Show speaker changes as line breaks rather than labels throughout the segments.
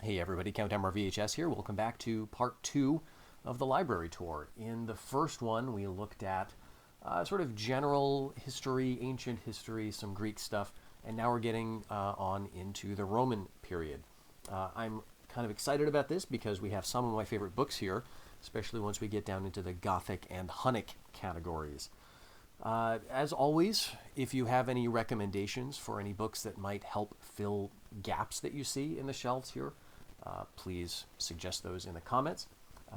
Hey everybody, Countdown VHS here. Welcome back to part 2 of the library tour. In the first one, we looked at sort of general history, ancient history, some Greek stuff, and now we're getting on into the Roman period. I'm kind of excited about this because we have some of my favorite books here, especially once we get down into the Gothic and Hunnic categories. As always, if you have any recommendations for any books that might help fill gaps that you see in the shelves here, please suggest those in the comments.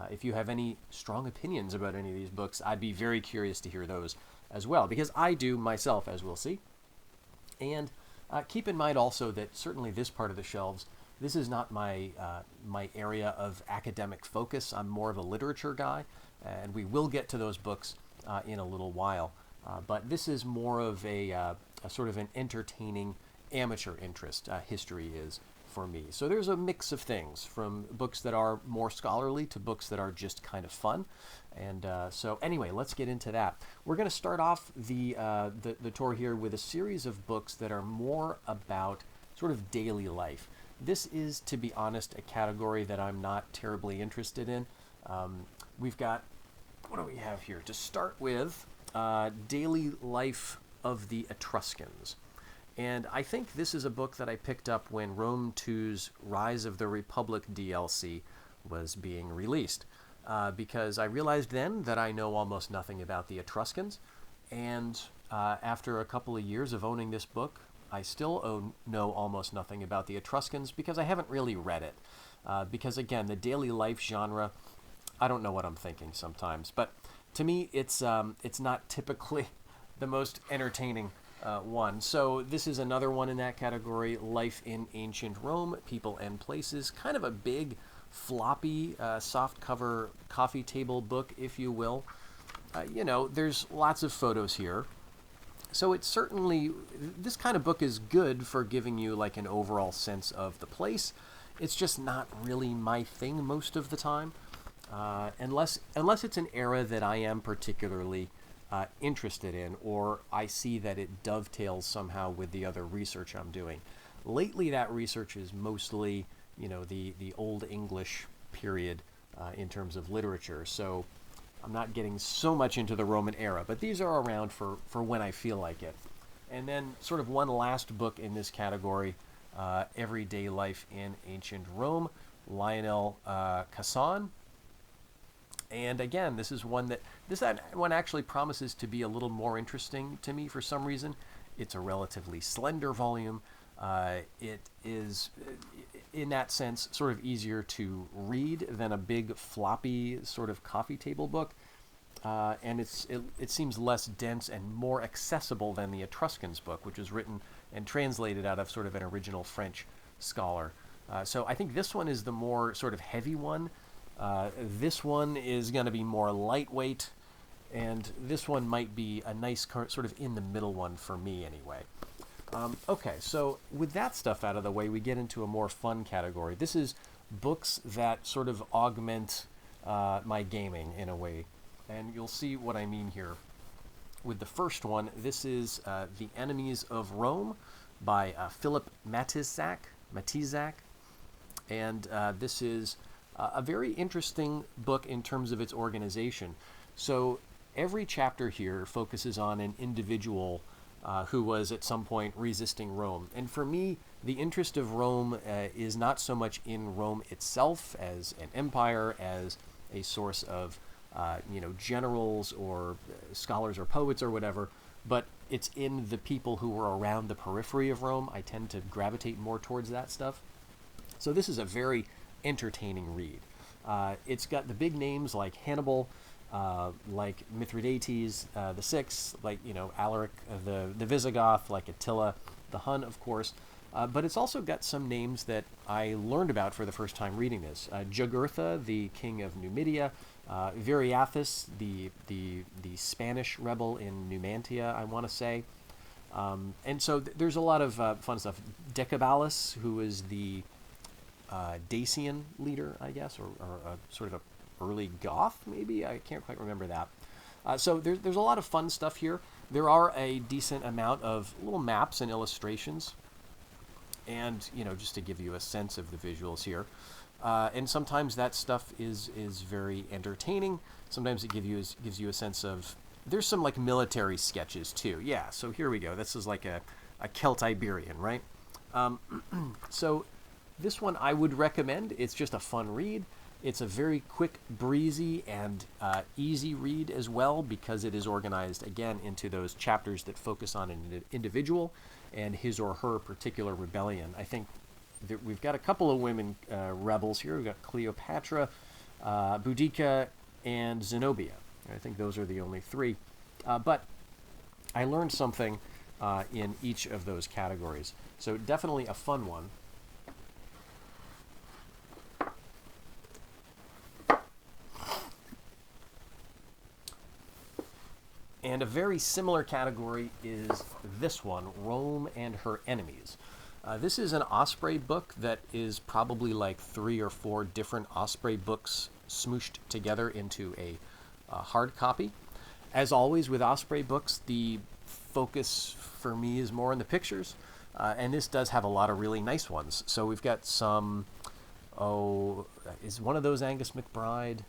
If you have any strong opinions about any of these books, I'd be very curious to hear those as well, because I do myself, as we'll see. And keep in mind also that certainly this part of the shelves, this is not my area of academic focus. I'm more of a literature guy, and we will get to those books in a little while. But this is more of a sort of an entertaining amateur interest, history is for me. So there's a mix of things, from books that are more scholarly to books that are just kind of fun. And so anyway, let's get into that. We're going to start off the tour here with a series of books that are more about sort of daily life. This is, to be honest, a category that I'm not terribly interested in. We've got, what do we have here? To start with, Daily Life of the Etruscans. And I think this is a book that I picked up when Rome 2's Rise of the Republic DLC was being released, because I realized then that I know almost nothing about the Etruscans, and after a couple of years of owning this book, I still know almost nothing about the Etruscans because I haven't really read it. Because again, the daily life genre, I don't know what I'm thinking sometimes, but to me, it's not typically the most entertaining one. So this is another one in that category, Life in Ancient Rome, People and Places. Kind of a big, floppy, soft-cover coffee table book, if you will. There's lots of photos here. So it's certainly, this kind of book is good for giving you like an overall sense of the place. It's just not really my thing most of the time. Unless it's an era that I am particularly interested in, or I see that it dovetails somehow with the other research I'm doing. Lately, that research is mostly, the Old English period in terms of literature, so I'm not getting so much into the Roman era, but these are around for when I feel like it. And then sort of one last book in this category, Everyday Life in Ancient Rome, Lionel Casson. And again, this one actually promises to be a little more interesting to me for some reason. It's a relatively slender volume. It is, in that sense, sort of easier to read than a big floppy sort of coffee table book. And it seems less dense and more accessible than the Etruscans book, which was written and translated out of sort of an original French scholar. So I think this one is the more sort of heavy one. This one is going to be more lightweight, and this one might be a nice sort of in-the-middle one for me anyway. Okay, so with that stuff out of the way, we get into a more fun category. This is books that sort of augment my gaming in a way, and you'll see what I mean here. With the first one, this is The Enemies of Rome by Philip Matizak, and this is a very interesting book in terms of its organization. So every chapter here focuses on an individual who was at some point resisting Rome. And for me, the interest of Rome is not so much in Rome itself as an empire, as a source of generals or scholars or poets or whatever, but it's in the people who were around the periphery of Rome. I tend to gravitate more towards that stuff. So this is a very entertaining read. It's got the big names like Hannibal, like Mithridates the Sixth, like Alaric the Visigoth, like Attila the Hun, of course. But it's also got some names that I learned about for the first time reading this. Jugurtha, the king of Numidia, Viriathus, the Spanish rebel in Numantia, I want to say. And so there's a lot of fun stuff. Decebalus, who is the Dacian leader, I guess, or sort of a early Goth, maybe? I can't quite remember that. So there's a lot of fun stuff here. There are a decent amount of little maps and illustrations. and just to give you a sense of the visuals here. And sometimes that stuff is very entertaining. Sometimes it gives you a sense of. There's some like military sketches too. Yeah. So here we go. This is like a Celt-Iberian, right? So this one I would recommend. It's just a fun read. It's a very quick, breezy, and easy read as well, because it is organized, again, into those chapters that focus on an individual and his or her particular rebellion. I think that we've got a couple of women rebels here. We've got Cleopatra, Boudica, and Zenobia. I think those are the only three. But I learned something in each of those categories. So definitely a fun one. And a very similar category is this one, Rome and Her Enemies. This is an Osprey book that is probably like 3 or 4 different Osprey books smooshed together into a hard copy. As always with Osprey books, the focus for me is more in the pictures, and this does have a lot of really nice ones. So we've got some, is one of those Angus McBride?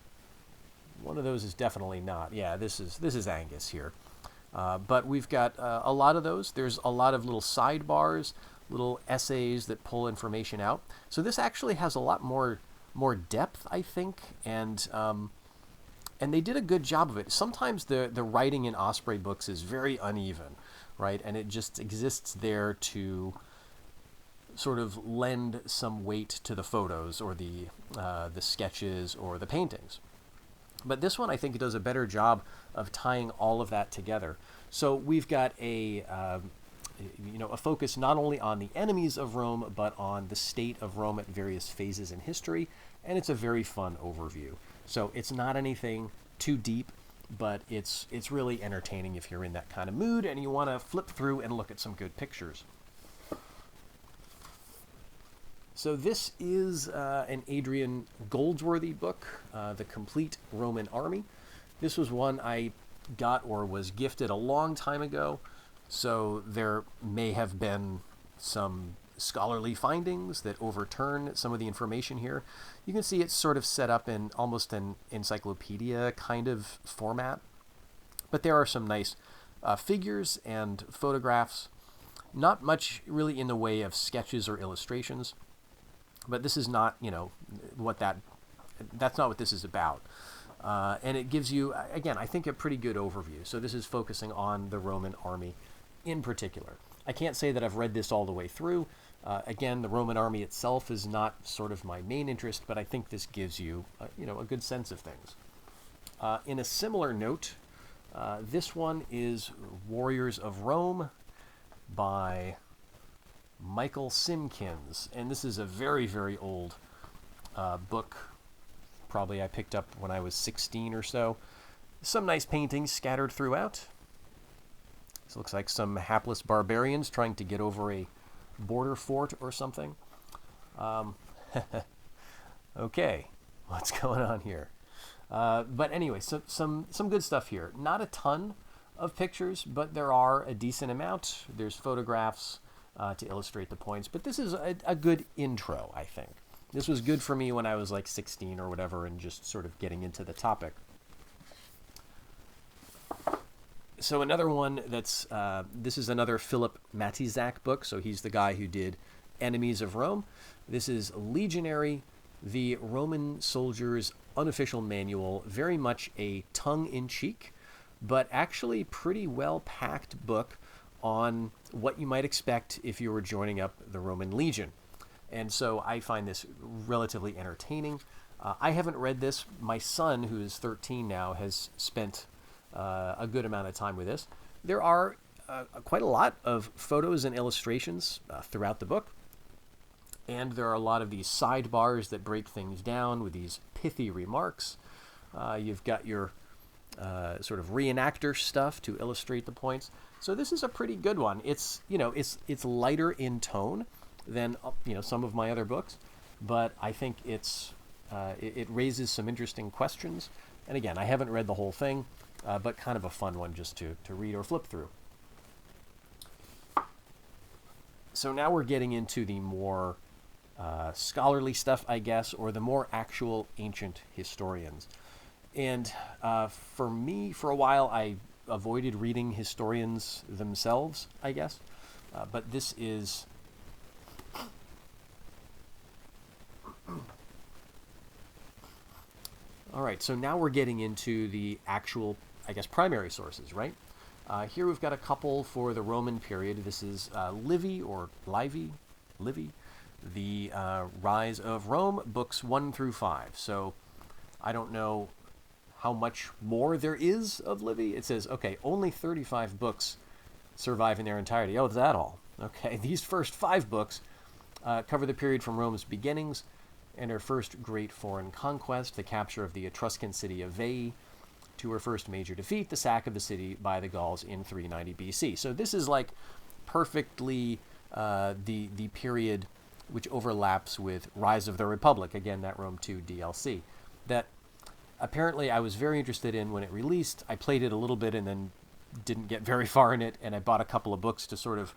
One of those is definitely not. Yeah, this is Angus here. But we've got a lot of those. There's a lot of little sidebars, little essays that pull information out. So this actually has a lot more depth, I think, and they did a good job of it. Sometimes the writing in Osprey books is very uneven, right? And it just exists there to sort of lend some weight to the photos or the sketches or the paintings. But this one, I think, does a better job of tying all of that together. So we've got a focus not only on the enemies of Rome, but on the state of Rome at various phases in history, and it's a very fun overview. So it's not anything too deep, but it's really entertaining if you're in that kind of mood and you want to flip through and look at some good pictures. So this is an Adrian Goldsworthy book, The Complete Roman Army. This was one I got or was gifted a long time ago, so there may have been some scholarly findings that overturn some of the information here. You can see it's sort of set up in almost an encyclopedia kind of format, but there are some nice figures and photographs. Not much really in the way of sketches or illustrations. But this is not, that's not what this is about. And it gives you, again, I think a pretty good overview. So this is focusing on the Roman army in particular. I can't say that I've read this all the way through. Again, the Roman army itself is not sort of my main interest, but I think this gives you, a good sense of things. In a similar note, this one is Warriors of Rome by Michael Simkins, and this is a very, very old book. Probably I picked up when I was 16 or so. Some nice paintings scattered throughout. This looks like some hapless barbarians trying to get over a border fort or something. Okay, what's going on here? But anyway, so some good stuff here. Not a ton of pictures, but there are a decent amount. There's photographs to illustrate the points, but this is a good intro, I think. This was good for me when I was like 16 or whatever and just sort of getting into the topic. So another one that's, this is another Philip Matizak book, so he's the guy who did Enemies of Rome. This is Legionary, the Roman Soldier's Unofficial Manual, very much a tongue-in-cheek, but actually pretty well-packed book on what you might expect if you were joining up the Roman Legion. And so I find this relatively entertaining. I haven't read this. My son, who is 13 now, has spent a good amount of time with this. There are quite a lot of photos and illustrations throughout the book. And there are a lot of these sidebars that break things down with these pithy remarks. You've got your sort of reenactor stuff to illustrate the points. So this is a pretty good one. It's lighter in tone than some of my other books, but I think it raises some interesting questions. And again, I haven't read the whole thing, but kind of a fun one just to read or flip through. So now we're getting into the more scholarly stuff, I guess, or the more actual ancient historians. And for me, for a while, I avoided reading historians themselves, I guess. But this is... All right, so now we're getting into the actual, I guess, primary sources, right? Here we've got a couple for the Roman period. This is Livy, or Livy, The Rise of Rome, books 1 through 5. So I don't know how much more there is of Livy. It says, okay, only 35 books survive in their entirety. Oh, is that all? Okay, these first 5 books cover the period from Rome's beginnings and her first great foreign conquest, the capture of the Etruscan city of Veii, to her first major defeat, the sack of the city by the Gauls in 390 BC. So this is like perfectly the period which overlaps with Rise of the Republic, again, that Rome 2 DLC, that apparently I was very interested in when it released. I played it a little bit and then didn't get very far in it, and I bought a couple of books to sort of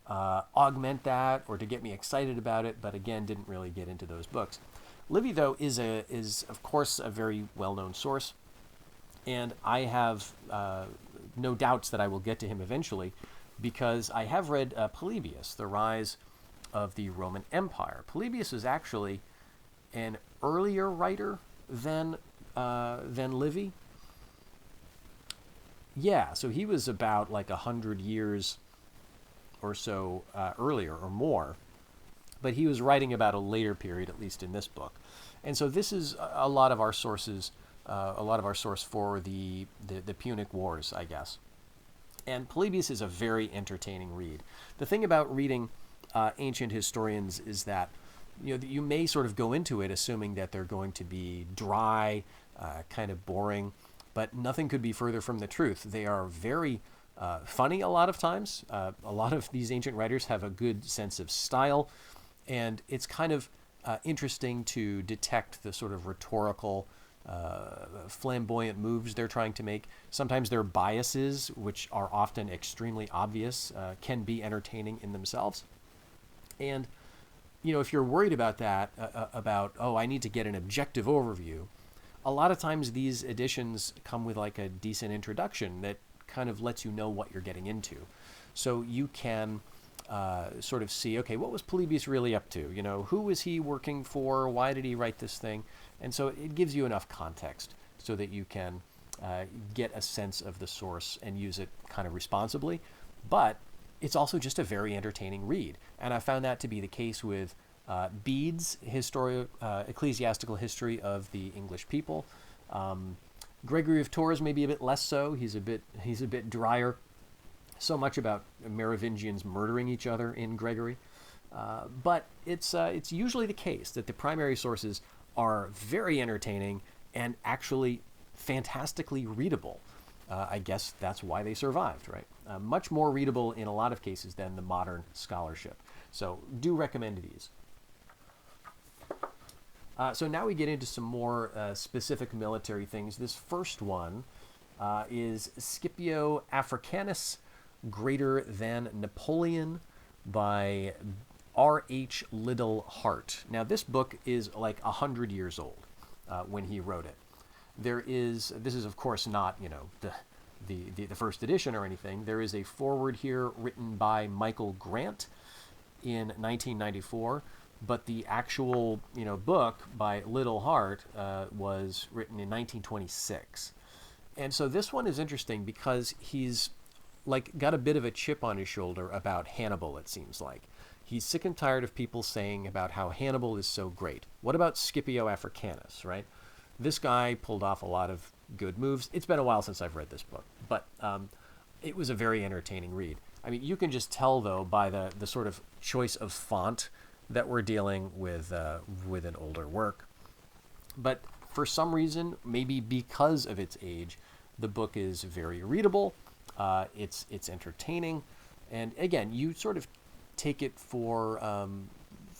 augment that or to get me excited about it, but again, didn't really get into those books. Livy, though, is of course a very well-known source, and I have no doubts that I will get to him eventually, because I have read Polybius, The Rise of the Roman Empire. Polybius is actually an earlier writer than Livy. Yeah, so he was about like 100 years or so earlier or more, but he was writing about a later period, at least in this book. And so this is a lot of our sources, a lot of our source for the Punic Wars, I guess. And Polybius is a very entertaining read. The thing about reading ancient historians is that you may sort of go into it assuming that they're going to be dry, kind of boring, but nothing could be further from the truth. They are very funny a lot of times. A lot of these ancient writers have a good sense of style, and it's kind of interesting to detect the sort of rhetorical, flamboyant moves they're trying to make. Sometimes their biases, which are often extremely obvious, can be entertaining in themselves. And, if you're worried about that, I need to get an objective overview, a lot of times these editions come with like a decent introduction that kind of lets you know what you're getting into. So you can sort of see, okay, what was Polybius really up to? Who was he working for? Why did he write this thing? And so it gives you enough context so that you can get a sense of the source and use it kind of responsibly. But it's also just a very entertaining read. And I found that to be the case with Bede's ecclesiastical history of the English people. Gregory of Tours maybe a bit less so. He's a bit drier. So much about Merovingians murdering each other in Gregory. But it's usually the case that the primary sources are very entertaining and actually fantastically readable. I guess that's why they survived, right? Much more readable in a lot of cases than the modern scholarship. So do recommend these. So now we get into some more specific military things. This first one is Scipio Africanus, Greater Than Napoleon, by R.H. Liddell Hart. Now this book is like 100 years old when he wrote it. This is of course not, the first edition or anything. There is a foreword here written by Michael Grant in 1994, but the actual, book by Liddell Hart was written in 1926. And so this one is interesting because he's like got a bit of a chip on his shoulder about Hannibal, it seems like. He's sick and tired of people saying about how Hannibal is so great. What about Scipio Africanus, right? This guy pulled off a lot of good moves. It's been a while since I've read this book, but it was a very entertaining read. I mean, you can just tell, though, by the sort of choice of font that we're dealing with an older work. But for some reason, maybe because of its age, the book is very readable. It's entertaining, and again, you sort of take it for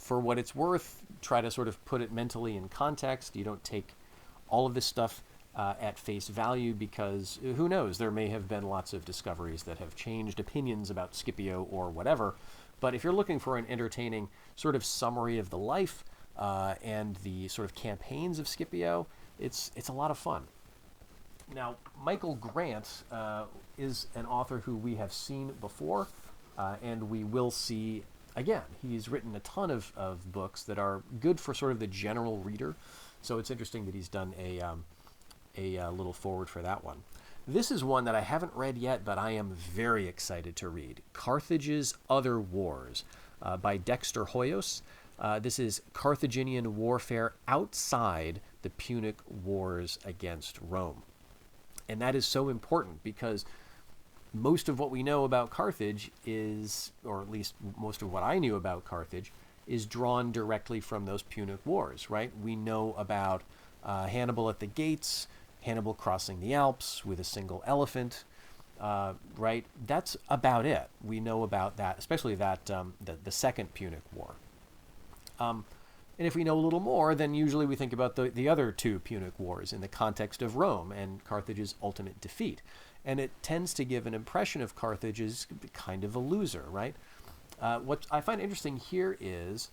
what it's worth. Try to sort of put it mentally in context. You don't take all of this stuff at face value, because who knows, there may have been lots of discoveries that have changed opinions about Scipio or whatever, But if you're looking for an entertaining sort of summary of the life and the sort of campaigns of Scipio, it's a lot of fun. Now, Michael Grant is an author who we have seen before, and we will see again. He's written a ton of books that are good for sort of the general reader, so it's interesting that he's done a little forward for that one. This is one that I haven't read yet, but I am very excited to read. Carthage's Other Wars by Dexter Hoyos. This is Carthaginian warfare outside the Punic Wars against Rome. And that is so important because most of what we know about Carthage is, or at least most of what I knew about Carthage, is drawn directly from those Punic Wars, right? We know about Hannibal at the gates, Hannibal crossing the Alps with a single elephant, right? That's about it. We know about that, especially that the Second Punic War. And if we know a little more, then usually we think about the other two Punic Wars in the context of Rome and Carthage's ultimate defeat. And it tends to give an impression of Carthage as kind of a loser, right? What I find interesting here is,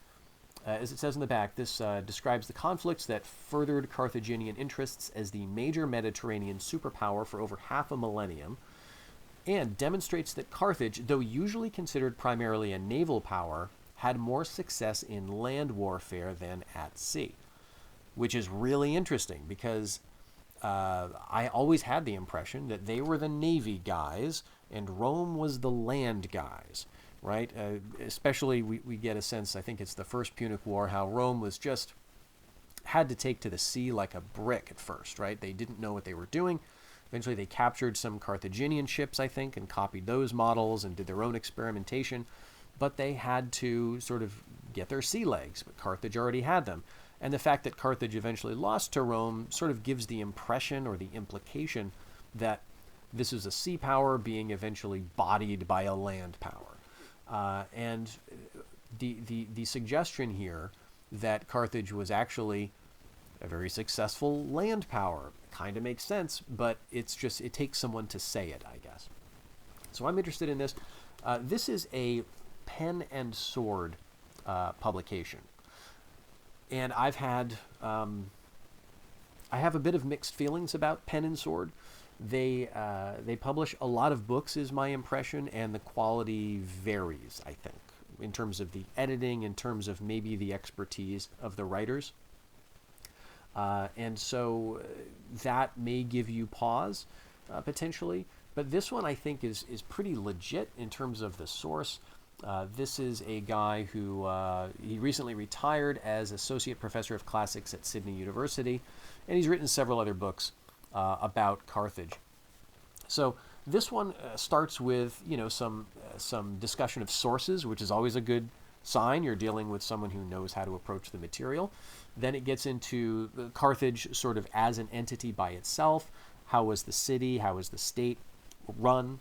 as it says in the back, this describes the conflicts that furthered Carthaginian interests as the major Mediterranean superpower for over half a millennium, and demonstrates that Carthage, though usually considered primarily a naval power, had more success in land warfare than at sea, which is really interesting because I always had the impression that they were the navy guys and Rome was the land guys, right? Especially we get a sense, I think it's the First Punic War, how Rome was just had to take to the sea like a brick at first, right? They didn't know what they were doing. Eventually they captured some Carthaginian ships, I think, and copied those models and did their own experimentation. But they had to sort of get their sea legs, but Carthage already had them. And the fact that Carthage eventually lost to Rome sort of gives the impression or the implication that this is a sea power being eventually bodied by a land power. And the suggestion here that Carthage was actually a very successful land power kind of makes sense, but it's just, it takes someone to say it, I guess. So I'm interested in this. This is a pen and sword publication, and I have a bit of mixed feelings about pen and sword. They publish a lot of books, is my impression, and the quality varies, I think, in terms of the editing, in terms of maybe the expertise of the writers, and so that may give you pause potentially. But this one I think is pretty legit in terms of the source. This is a guy who he recently retired as Associate Professor of Classics at Sydney University, and he's written several other books about Carthage. So this one starts with some discussion of sources, which is always a good sign. You're dealing with someone who knows how to approach the material. Then it gets into Carthage sort of as an entity by itself. How was the city? How was the state run?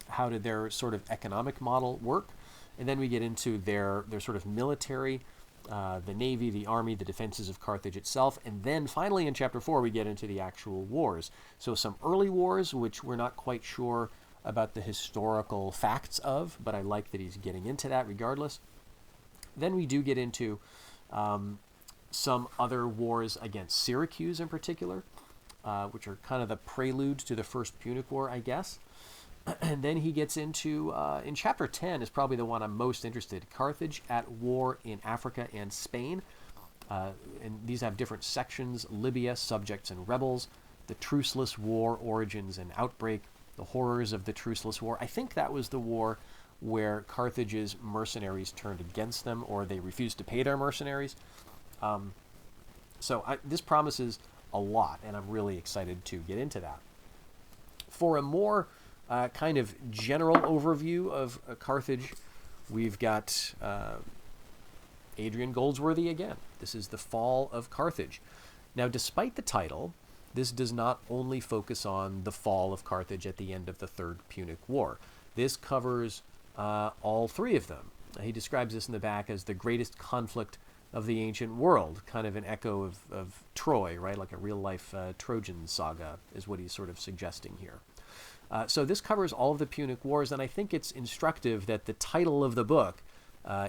How did their sort of economic model work? And then we get into their sort of military, the navy, the army, the defenses of Carthage itself. And then finally in chapter 4, we get into the actual wars. So some early wars, which we're not quite sure about the historical facts of, but I like that he's getting into that regardless. Then we do get into some other wars against Syracuse in particular, which are kind of the prelude to the First Punic War, I guess. And then he gets into, in chapter 10 is probably the one I'm most interested, Carthage at war in Africa and Spain. And these have different sections: Libya, subjects and rebels, the Truceless War, origins and outbreak, the horrors of the Truceless War. I think that was the war where Carthage's mercenaries turned against them, or they refused to pay their mercenaries. This promises a lot, and I'm really excited to get into that. For a more kind of general overview of Carthage, we've got Adrian Goldsworthy again. This is The Fall of Carthage. Now, despite the title, this does not only focus on the fall of Carthage at the end of the Third Punic War. This covers all three of them. He describes this in the back as the greatest conflict of the ancient world, kind of an echo of Troy, right? Like a real-life Trojan saga is what he's sort of suggesting here. So this covers all of the Punic Wars, and I think it's instructive that the title of the book,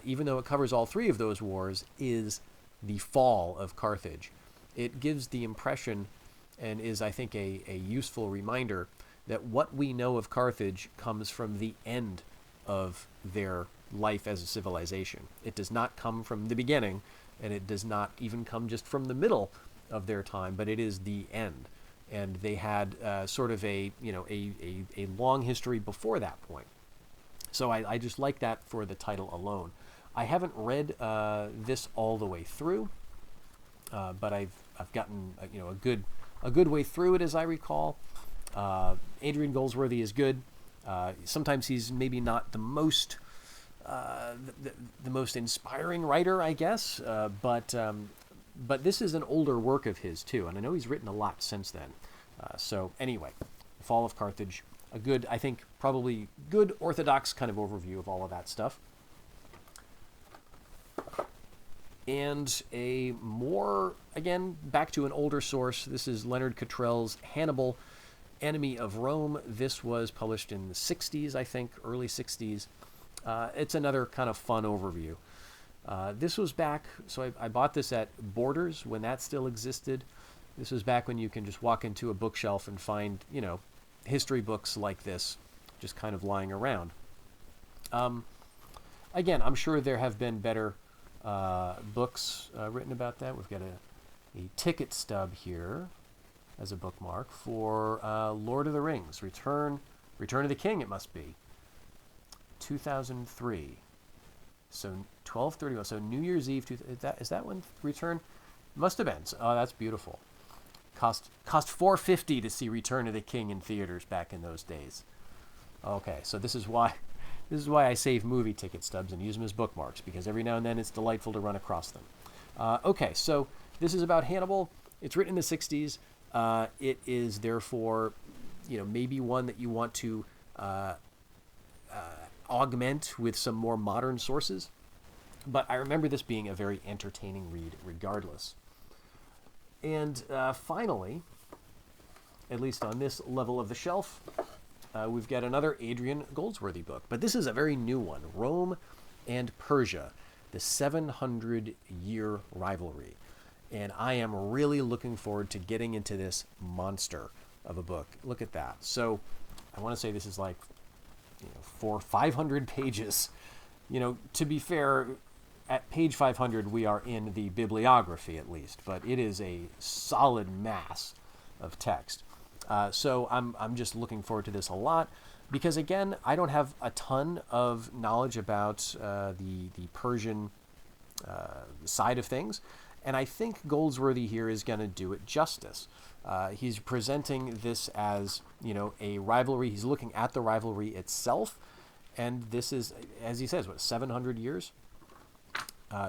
even though it covers all three of those wars, is The Fall of Carthage. It gives the impression, and is, I think, a useful reminder that what we know of Carthage comes from the end of their life as a civilization. It does not come from the beginning, and it does not even come just from the middle of their time, but it is the end. And they had sort of a long history before that point. So I just like that for the title alone. I haven't read this all the way through, but I've gotten a good way through it, as I recall. Adrian Goldsworthy is good. Sometimes he's maybe not the most the most inspiring writer, I guess, but this is an older work of his too, and I know he's written a lot since then. So anyway, The Fall of Carthage, a good, I think, probably good orthodox kind of overview of all of that stuff. And a more, again, back to an older source. This is Leonard Cottrell's Hannibal, Enemy of Rome. This was published in the 60s, I think, early 60s. It's another kind of fun overview. This was back, so I bought this at Borders when that still existed. This was back when you can just walk into a bookshelf and find, history books like this just kind of lying around. Again, I'm sure there have been better books written about that. We've got a ticket stub here as a bookmark for Lord of the Rings, Return of the King, it must be. 2003. So 12/31. So New Year's Eve. Is that when Return? Must have been. Oh, that's beautiful. Cost $4.50 to see Return of the King in theaters back in those days. Okay, so this is why I save movie ticket stubs and use them as bookmarks, because every now and then it's delightful to run across them. Okay, so this is about Hannibal. It's written in the 60s. It is therefore, maybe one that you want to augment with some more modern sources. But I remember this being a very entertaining read regardless. And finally, at least on this level of the shelf, we've got another Adrian Goldsworthy book. But this is a very new one, Rome and Persia, the 700-year rivalry. And I am really looking forward to getting into this monster of a book. Look at that. So I want to say this is like 400 or 500 pages. To be fair, at page 500 we are in the bibliography at least, but it is a solid mass of text. So I'm just looking forward to this a lot, because again, I don't have a ton of knowledge about the Persian side of things, and I think Goldsworthy here is going to do it justice. He's presenting this as, a rivalry. He's looking at the rivalry itself, and this is, as he says, 700 years?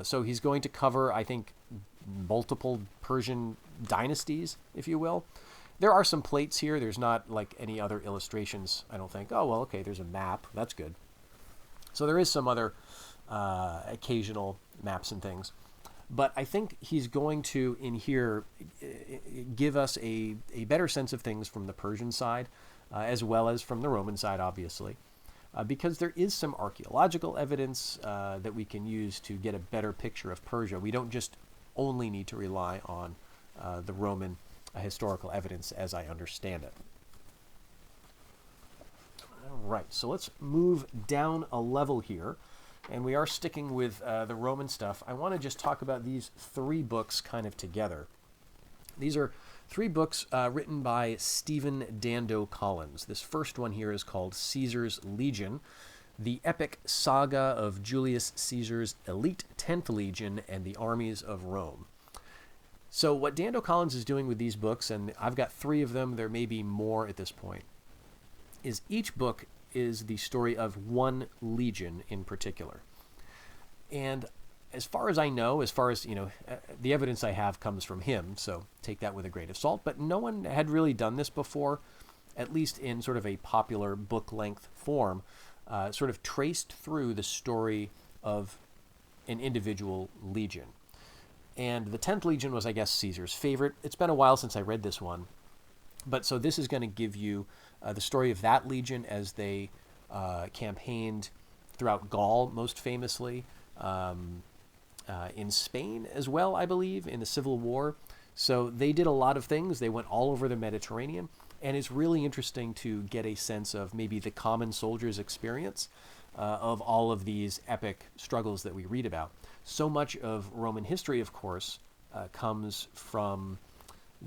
So he's going to cover, I think, multiple Persian dynasties, if you will. There are some plates here. There's not like any other illustrations, I don't think. Oh, well, okay, there's a map. That's good. So there is some other occasional maps and things. But I think he's going to, in here, give us a better sense of things from the Persian side, as well as from the Roman side, obviously, because there is some archaeological evidence that we can use to get a better picture of Persia. We don't just only need to rely on the Roman historical evidence as I understand it. All right, so let's move down a level here. And we are sticking with the Roman stuff. I want to just talk about these three books kind of together. These are three books written by Stephen Dando Collins. This first one here is called Caesar's Legion, the epic saga of Julius Caesar's elite 10th Legion and the armies of Rome. So what Dando Collins is doing with these books, and I've got three of them, there may be more at this point, is each book is the story of one legion in particular. And as far as I know, the evidence I have comes from him, so take that with a grain of salt, but no one had really done this before, at least in sort of a popular book-length form, sort of traced through the story of an individual legion. And the 10th Legion was, I guess, Caesar's favorite. It's been a while since I read this one, But so this is going to give you the story of that legion as they campaigned throughout Gaul, most famously, in Spain as well, I believe, in the Civil War. So they did a lot of things. They went all over the Mediterranean, and it's really interesting to get a sense of maybe the common soldier's experience of all of these epic struggles that we read about. So much of Roman history, of course, comes from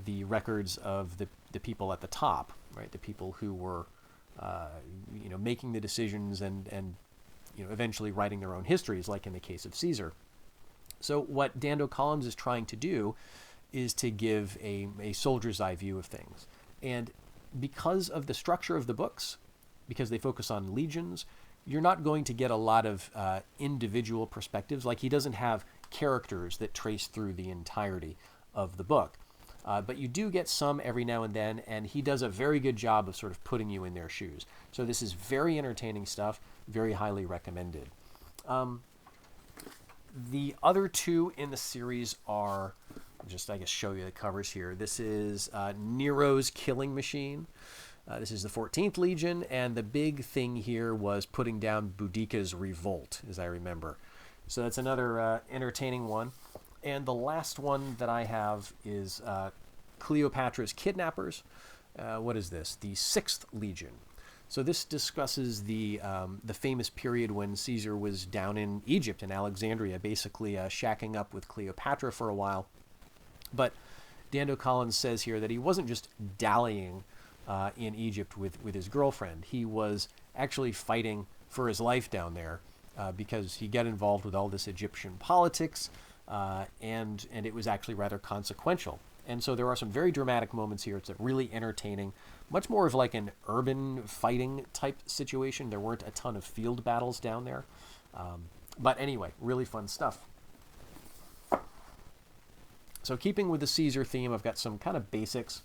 the records of the people at the top, right? The people who were, making the decisions and eventually writing their own histories, like in the case of Caesar. So what Dando Collins is trying to do is to give a soldier's eye view of things. And because of the structure of the books, because they focus on legions, you're not going to get a lot of individual perspectives. Like, he doesn't have characters that trace through the entirety of the book. But you do get some every now and then, and he does a very good job of sort of putting you in their shoes. So this is very entertaining stuff, very highly recommended. The other two in the series are, just I guess show you the covers here. This is Nero's Killing Machine. This is the 14th Legion, and the big thing here was putting down Boudicca's revolt, as I remember. So that's another entertaining one. And the last one that I have is Cleopatra's Kidnappers. What is this? The 6th Legion. So this discusses the famous period when Caesar was down in Egypt, in Alexandria, basically shacking up with Cleopatra for a while. But Dando Collins says here that he wasn't just dallying in Egypt with his girlfriend. He was actually fighting for his life down there because he got involved with all this Egyptian politics, and it was actually rather consequential. And so there are some very dramatic moments here. It's really entertaining, much more of like an urban fighting type situation. There weren't a ton of field battles down there. But anyway, really fun stuff. So keeping with the Caesar theme, I've got some kind of basics.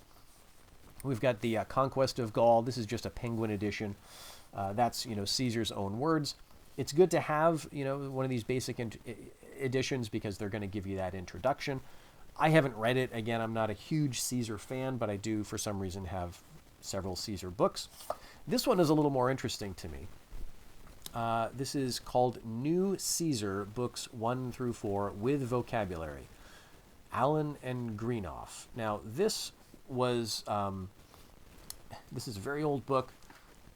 We've got the Conquest of Gaul. This is just a Penguin edition. That's, Caesar's own words. It's good to have, one of these basic editions because they're going to give you that introduction. I haven't read it. Again, I'm not a huge Caesar fan, but I do, for some reason, have several Caesar books. This one is a little more interesting to me. This is called New Caesar, Books 1 through 4, with Vocabulary. Allen and Greenough. Now, this is a very old book,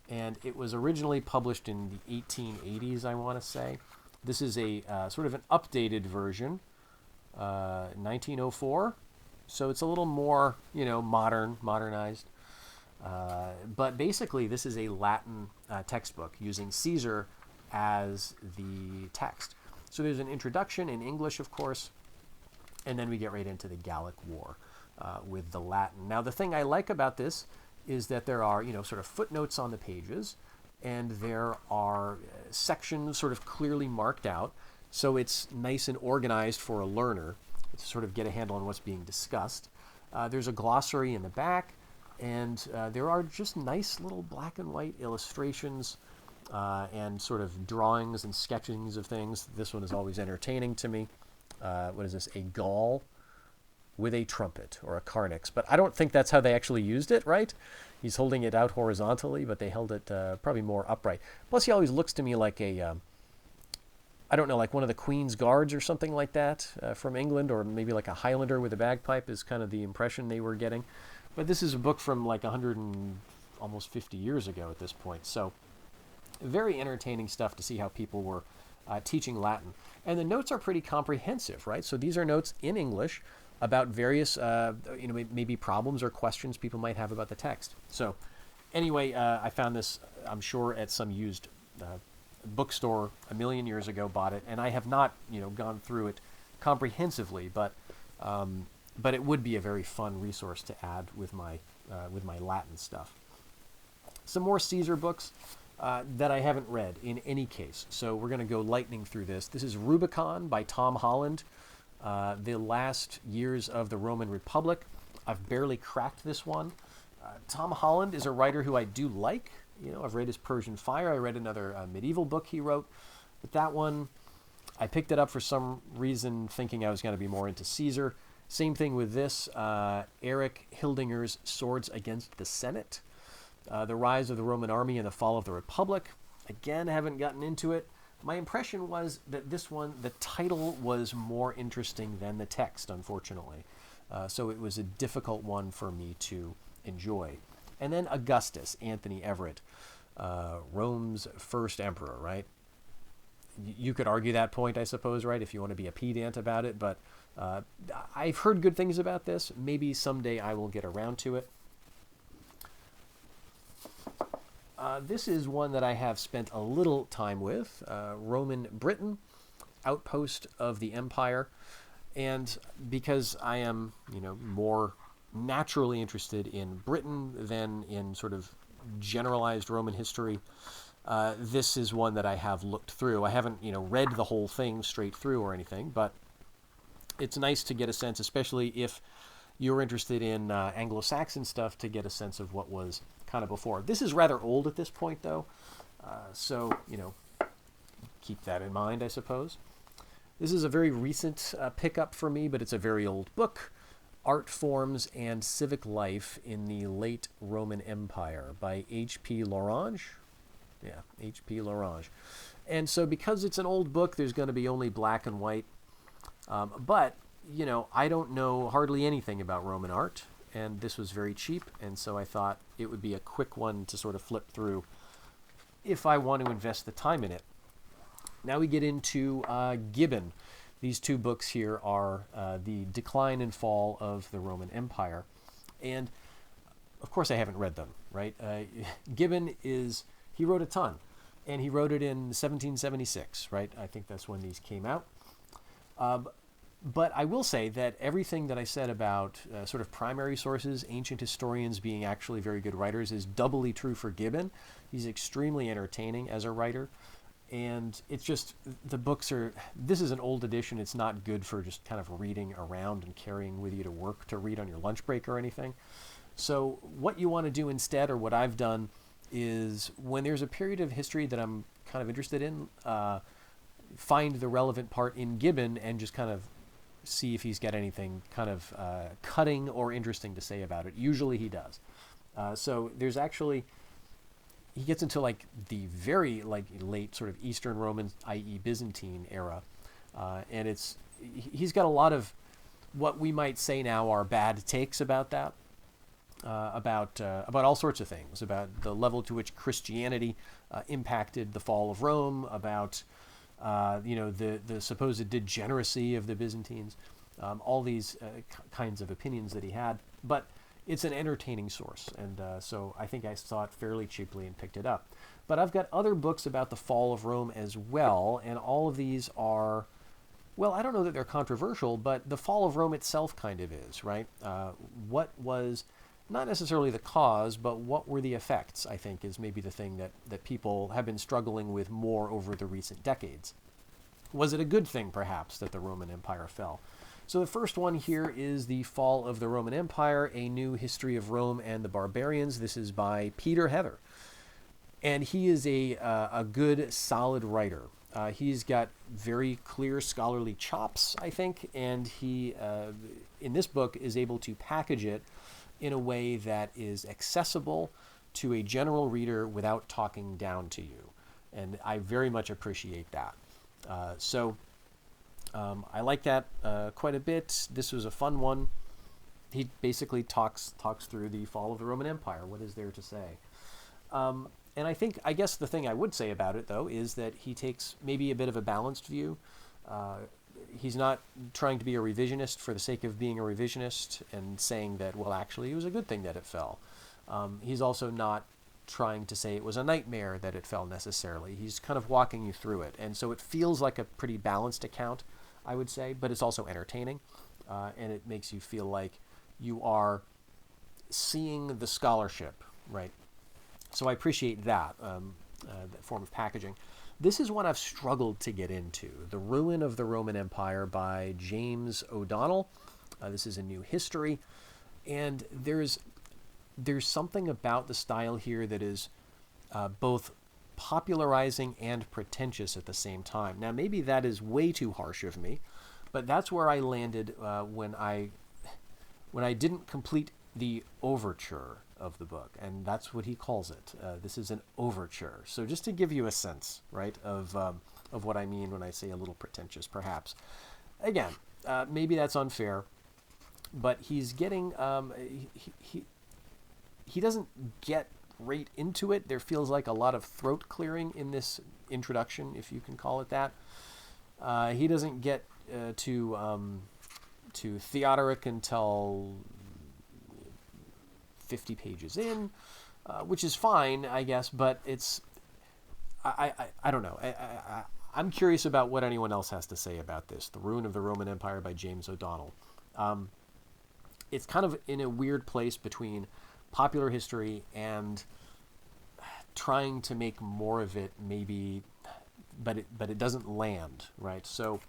and it was originally published in the 1880s, I want to say. This is a sort of an updated version, 1904, so it's a little more, modernized. But basically, this is a Latin textbook using Caesar as the text. So there's an introduction in English, of course, and then we get right into the Gallic War with the Latin. Now, the thing I like about this is that there are, sort of footnotes on the pages, and there are sections sort of clearly marked out. So it's nice and organized for a learner to sort of get a handle on what's being discussed. There's a glossary in the back, and there are just nice little black and white illustrations and sort of drawings and sketchings of things. This one is always entertaining to me. What is this? A Gaul with a trumpet, or a carnix. But I don't think that's how they actually used it, right? He's holding it out horizontally, but they held it probably more upright. Plus, he always looks to me like a, I don't know, like one of the Queen's Guards or something like that from England, or maybe like a Highlander with a bagpipe is kind of the impression they were getting. But this is a book from like 100 and almost 50 years ago at this point. So very entertaining stuff to see how people were teaching Latin. And the notes are pretty comprehensive, right? So these are notes in English about various, maybe problems or questions people might have about the text. So anyway, I found this, I'm sure, at some used bookstore a million years ago, bought it, and I have not, gone through it comprehensively, but it would be a very fun resource to add with my Latin stuff. Some more Caesar books that I haven't read in any case. So we're going to go lightning through this. This is Rubicon by Tom Holland, The Last Years of the Roman Republic. I've barely cracked this one. Tom Holland is a writer who I do like. I've read his Persian Fire. I read another medieval book he wrote. But that one, I picked it up for some reason thinking I was going to be more into Caesar. Same thing with this, Erich Hildinger's Swords Against the Senate, The Rise of the Roman Army and the Fall of the Republic. Again, haven't gotten into it. My impression was that this one, the title was more interesting than the text, unfortunately. So it was a difficult one for me to enjoy. And then Augustus, Anthony Everett, Rome's first emperor, right? You could argue that point, I suppose, right, if you want to be a pedant about it, but I've heard good things about this. Maybe someday I will get around to it. This is one that I have spent a little time with, Roman Britain, outpost of the empire. And because I am, more naturally interested in Britain than in sort of generalized Roman history, this is one that I have looked through. I haven't, read the whole thing straight through or anything, but it's nice to get a sense, especially if you're interested in Anglo-Saxon stuff, to get a sense of what was kind of before. This is rather old at this point, though, so, keep that in mind, I suppose. This is a very recent pickup for me, but it's a very old book, Art Forms and Civic Life in the Late Roman Empire by H.P. Lorange. Yeah, H.P. Lorange. And so because it's an old book, there's going to be only black and white. But, I don't know hardly anything about Roman art, and this was very cheap, and so I thought it would be a quick one to sort of flip through if I want to invest the time in it. Now we get into Gibbon. These two books here are The Decline and Fall of the Roman Empire. And, of course, I haven't read them, right? Gibbon he wrote a ton, and he wrote it in 1776, right? I think that's when these came out. But I will say that everything that I said about sort of primary sources, ancient historians being actually very good writers, is doubly true for Gibbon. He's extremely entertaining as a writer. And it's just, the books this is an old edition. It's not good for just kind of reading around and carrying with you to work to read on your lunch break or anything. So what you want to do instead, or what I've done, is when there's a period of history that I'm kind of interested in, find the relevant part in Gibbon and just kind of see if he's got anything kind of cutting or interesting to say about it. Usually he does. So there's actually, he gets into like the very late sort of Eastern Roman, i.e. Byzantine era. And he's got a lot of what we might say now are bad takes about that. About all sorts of things, about the level to which Christianity impacted the fall of Rome, about the supposed degeneracy of the Byzantines, all these kinds of opinions that he had. But it's an entertaining source, and so I think I saw it fairly cheaply and picked it up. But I've got other books about the fall of Rome as well, and all of these are, well, I don't know that they're controversial, but the fall of Rome itself kind of is, right? What was not necessarily the cause, but what were the effects, I think, is maybe the thing that people have been struggling with more over the recent decades. Was it a good thing, perhaps, that the Roman Empire fell? So the first one here is The Fall of the Roman Empire, A New History of Rome and the Barbarians. This is by Peter Heather. And he is a good, solid writer. He's got very clear scholarly chops, I think, and he, in this book, is able to package it in a way that is accessible to a general reader without talking down to you. And I very much appreciate that. So I like that quite a bit. This was a fun one. He basically talks through the fall of the Roman Empire. What is there to say? And I guess the thing I would say about it, though, is that he takes maybe a bit of a balanced view. He's not trying to be a revisionist for the sake of being a revisionist and saying that, well, actually, it was a good thing that it fell. He's also not trying to say it was a nightmare that it fell necessarily. He's kind of walking you through it. And so it feels like a pretty balanced account, I would say, but it's also entertaining. And it makes you feel like you are seeing the scholarship, right? So I appreciate that form of packaging. This is one I've struggled to get into, The Ruin of the Roman Empire by James O'Donnell. This is a new history, and there's something about the style here that is both popularizing and pretentious at the same time. Now, maybe that is way too harsh of me, but that's where I landed when I when I didn't complete the overture of the book, and that's what he calls it. This is an overture. So just to give you a sense, right, of what I mean when I say a little pretentious, perhaps. Again, maybe that's unfair, but he's getting he doesn't get right into it. There feels like a lot of throat clearing in this introduction, if you can call it that. He doesn't get to Theodoric until 50 pages in, which is fine, I guess, but it's I don't know. I'm curious about what anyone else has to say about this. The Ruin of the Roman Empire by James O'Donnell. It's kind of in a weird place between popular history and trying to make more of it, maybe, but it doesn't land, right? So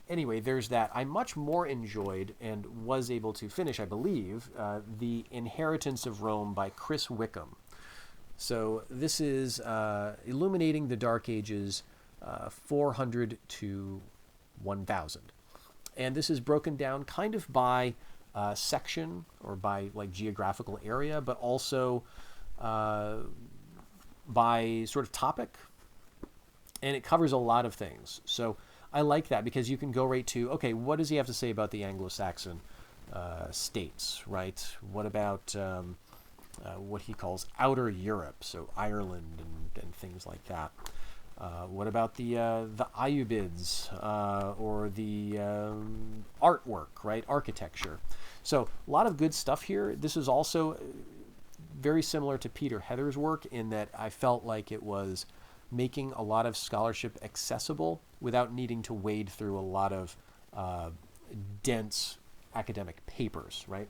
anyway, there's that. I much more enjoyed and was able to finish, I believe, The Inheritance of Rome by Chris Wickham. So this is illuminating the Dark Ages 400 to 1000. And this is broken down kind of by section or by like geographical area, but also by sort of topic. And it covers a lot of things. So I like that because you can go right to, okay, what does he have to say about the Anglo-Saxon states, right? What about what he calls outer Europe, so Ireland and things like that. What about the Ayyubids or the artwork, right? Architecture. So a lot of good stuff here. This is also very similar to Peter Heather's work in that I felt like it was making a lot of scholarship accessible without needing to wade through a lot of dense academic papers, right?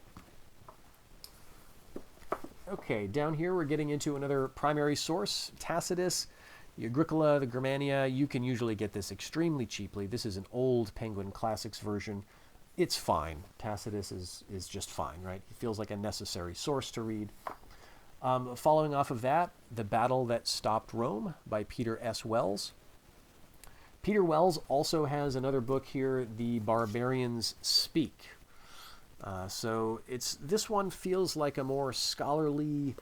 Okay, down here we're getting into another primary source, Tacitus. The Agricola, the Germania, you can usually get this extremely cheaply. This is an old Penguin Classics version. It's fine. Tacitus is just fine, right? It feels like a necessary source to read. Following off of that, The Battle That Stopped Rome by Peter S. Wells. Peter Wells also has another book here, The Barbarians Speak. So this one feels like a more scholarly,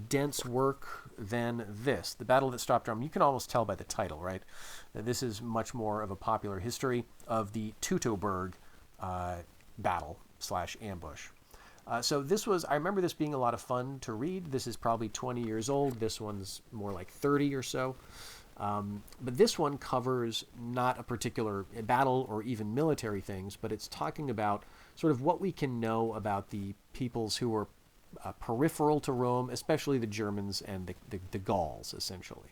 dense work than this. The Battle That Stopped Rome. You can almost tell by the title, right? That this is much more of a popular history of the Teutoburg battle/ambush. So this was, I remember this being a lot of fun to read. This is probably 20 years old. This one's more like 30 or so. But this one covers not a particular battle or even military things, but it's talking about sort of what we can know about the peoples who were peripheral to Rome, especially the Germans and the Gauls, essentially.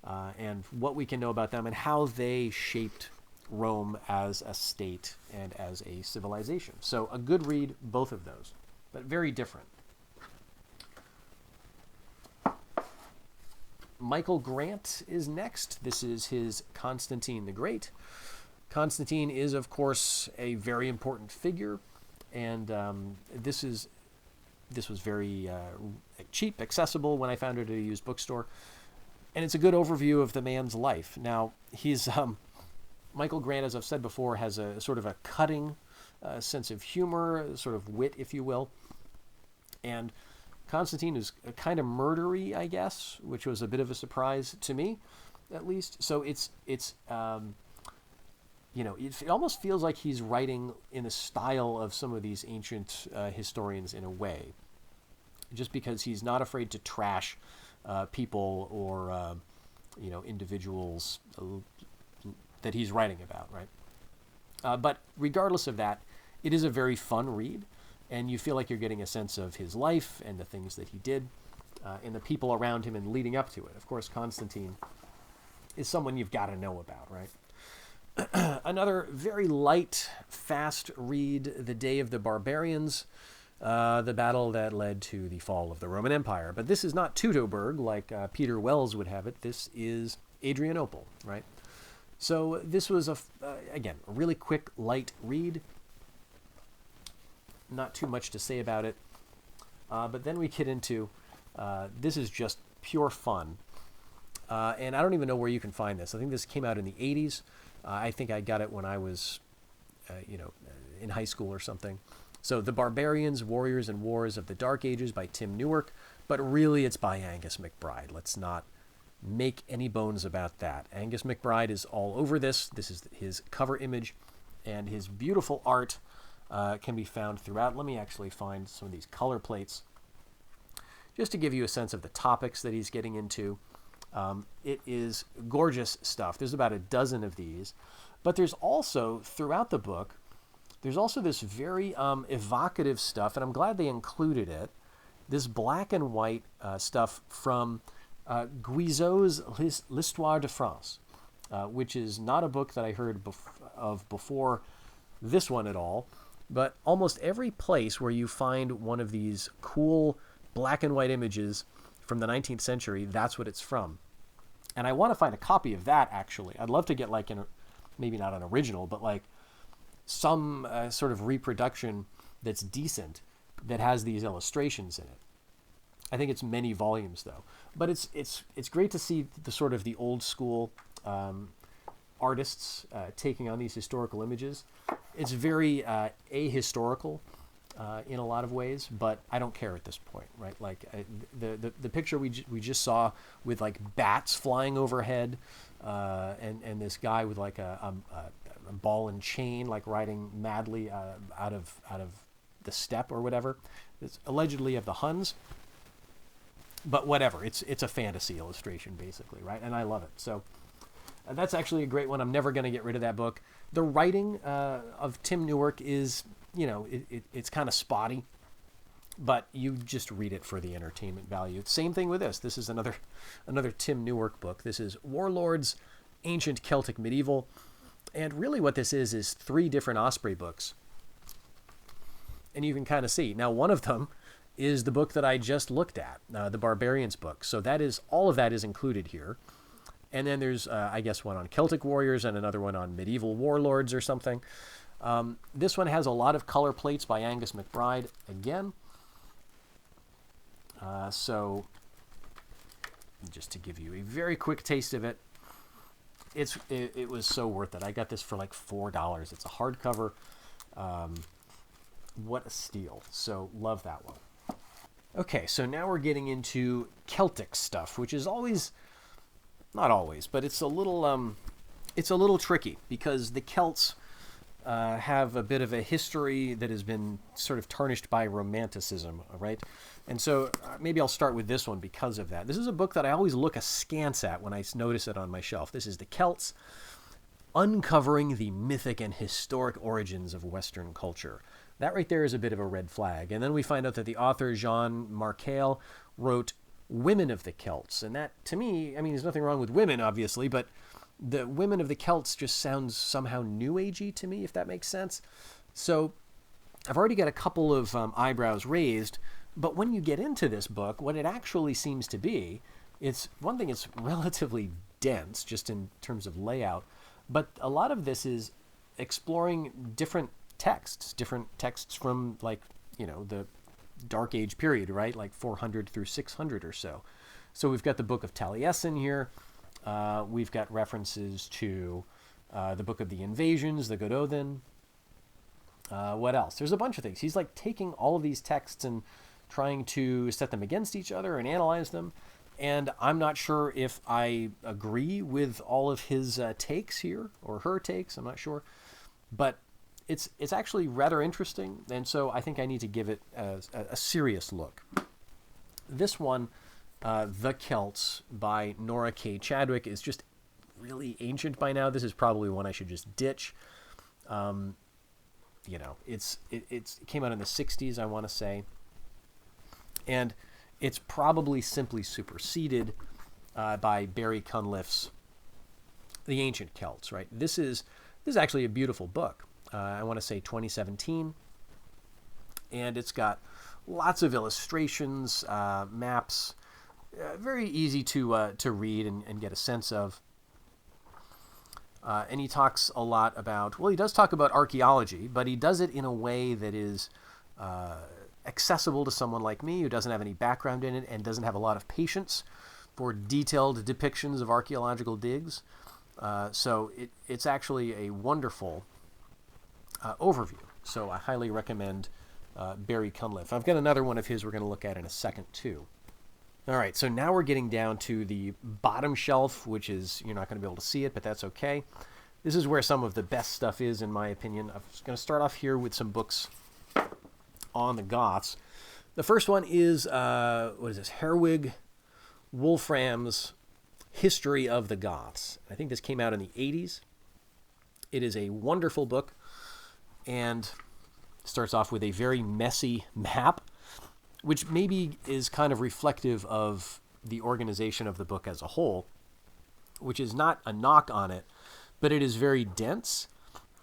And what we can know about them and how they shaped Rome as a state and as a civilization. So a good read, both of those, but very different. Michael Grant is next. This is his Constantine the Great. Constantine is, of course, a very important figure, and this was very cheap, accessible when I found it at a used bookstore, and it's a good overview of the man's life. Now, he's Michael Grant, as I've said before, has a sort of a cutting sense of humor, sort of wit, if you will, and Constantine is kind of murdery, I guess, which was a bit of a surprise to me, at least. So it almost feels like he's writing in the style of some of these ancient historians in a way, just because he's not afraid to trash people or individuals that he's writing about, right? But regardless of that, it is a very fun read. And you feel like you're getting a sense of his life and the things that he did and the people around him and leading up to it. Of course, Constantine is someone you've got to know about, right? Another very light, fast read, The Day of the Barbarians, the battle that led to the fall of the Roman Empire. But this is not Teutoburg like Peter Wells would have it. This is Adrianople, right? So this was, again, a really quick, light read. Not too much to say about it. But then we get into, this is just pure fun. And I don't even know where you can find this. I think this came out in the 80s. I think I got it when I was, in high school or something. So The Barbarians, Warriors and Wars of the Dark Ages by Tim Newark, but really it's by Angus MacBride. Let's not make any bones about that. Angus MacBride is all over this. This is his cover image, and his beautiful art can be found throughout. Let me actually find some of these color plates just to give you a sense of the topics that he's getting into. It is gorgeous stuff. There's about a dozen of these, but there's also, throughout the book, there's also this very evocative stuff, and I'm glad they included it, this black and white stuff from Guizot's L'Histoire de France, which is not a book that I heard of before this one at all, but almost every place where you find one of these cool black and white images from the 19th century, that's what it's from. And I want to find a copy of that, actually. I'd love to get, like, maybe not an original, but like some sort of reproduction that's decent that has these illustrations in it. I think it's many volumes, though. But it's great to see the sort of the old school artists taking on these historical images. It's very ahistorical in a lot of ways, but I don't care at this point, right? Like the picture we just saw with like bats flying overhead, and this guy with like a ball and chain, like riding madly out of the steppe or whatever. It's allegedly of the Huns. But whatever, it's a fantasy illustration, basically, right? And I love it. So that's actually a great one. I'm never going to get rid of that book. The writing of Tim Newark is, it's kind of spotty, but you just read it for the entertainment value. Same thing with this. This is another Tim Newark book. This is Warlords, Ancient Celtic Medieval. And really what this is 3 different Osprey books. And you can kind of see. Now, one of them is the book that I just looked at, the Barbarians book. So that is, all of that is included here. And then there's, I guess, one on Celtic warriors and another one on medieval warlords or something. This one has a lot of color plates by Angus MacBride again. So just to give you a very quick taste of it, it was so worth it. I got this for like $4. It's a hardcover. What a steal. So love that one. Okay, so now we're getting into Celtic stuff, which is always, not always, but it's a little tricky because the Celts have a bit of a history that has been sort of tarnished by Romanticism, right? And so maybe I'll start with this one because of that. This is a book that I always look askance at when I notice it on my shelf. This is The Celts, Uncovering the Mythic and Historic Origins of Western Culture. That right there is a bit of a red flag. And then we find out that the author, Jean Markel, wrote Women of the Celts. And that, to me, I mean, there's nothing wrong with women, obviously, but the Women of the Celts just sounds somehow New Agey to me, if that makes sense. So I've already got a couple of eyebrows raised, but when you get into this book, what it actually seems to be, it's one thing, it's relatively dense, just in terms of layout, but a lot of this is exploring different texts from, like, the Dark Age period, right? Like 400 through 600 or so. So we've got the Book of Taliesin here. We've got references to the Book of the Invasions, the Gododin. What else? There's a bunch of things. He's like taking all of these texts and trying to set them against each other and analyze them. And I'm not sure if I agree with all of his takes here, or her takes, I'm not sure. But it's actually rather interesting, and so I think I need to give it a serious look. This one, The Celts by Nora K. Chadwick, is just really ancient by now. This is probably one I should just ditch. It came out in the 60s, I want to say. And it's probably simply superseded by Barry Cunliffe's The Ancient Celts, right? This is actually a beautiful book. I want to say 2017. And it's got lots of illustrations, maps, very easy to read and get a sense of. And he talks a lot about, well, he does talk about archaeology, but he does it in a way that is accessible to someone like me who doesn't have any background in it and doesn't have a lot of patience for detailed depictions of archaeological digs. So it's actually a wonderful overview. So I highly recommend Barry Cunliffe. I've got another one of his we're going to look at in a second, too. All right, so now we're getting down to the bottom shelf, which is, you're not going to be able to see it, but that's okay. This is where some of the best stuff is, in my opinion. I'm just going to start off here with some books on the Goths. The first one is, what is this? Herwig Wolfram's History of the Goths. I think this came out in the 80s. It is a wonderful book, and starts off with a very messy map, which maybe is kind of reflective of the organization of the book as a whole, which is not a knock on it, but it is very dense.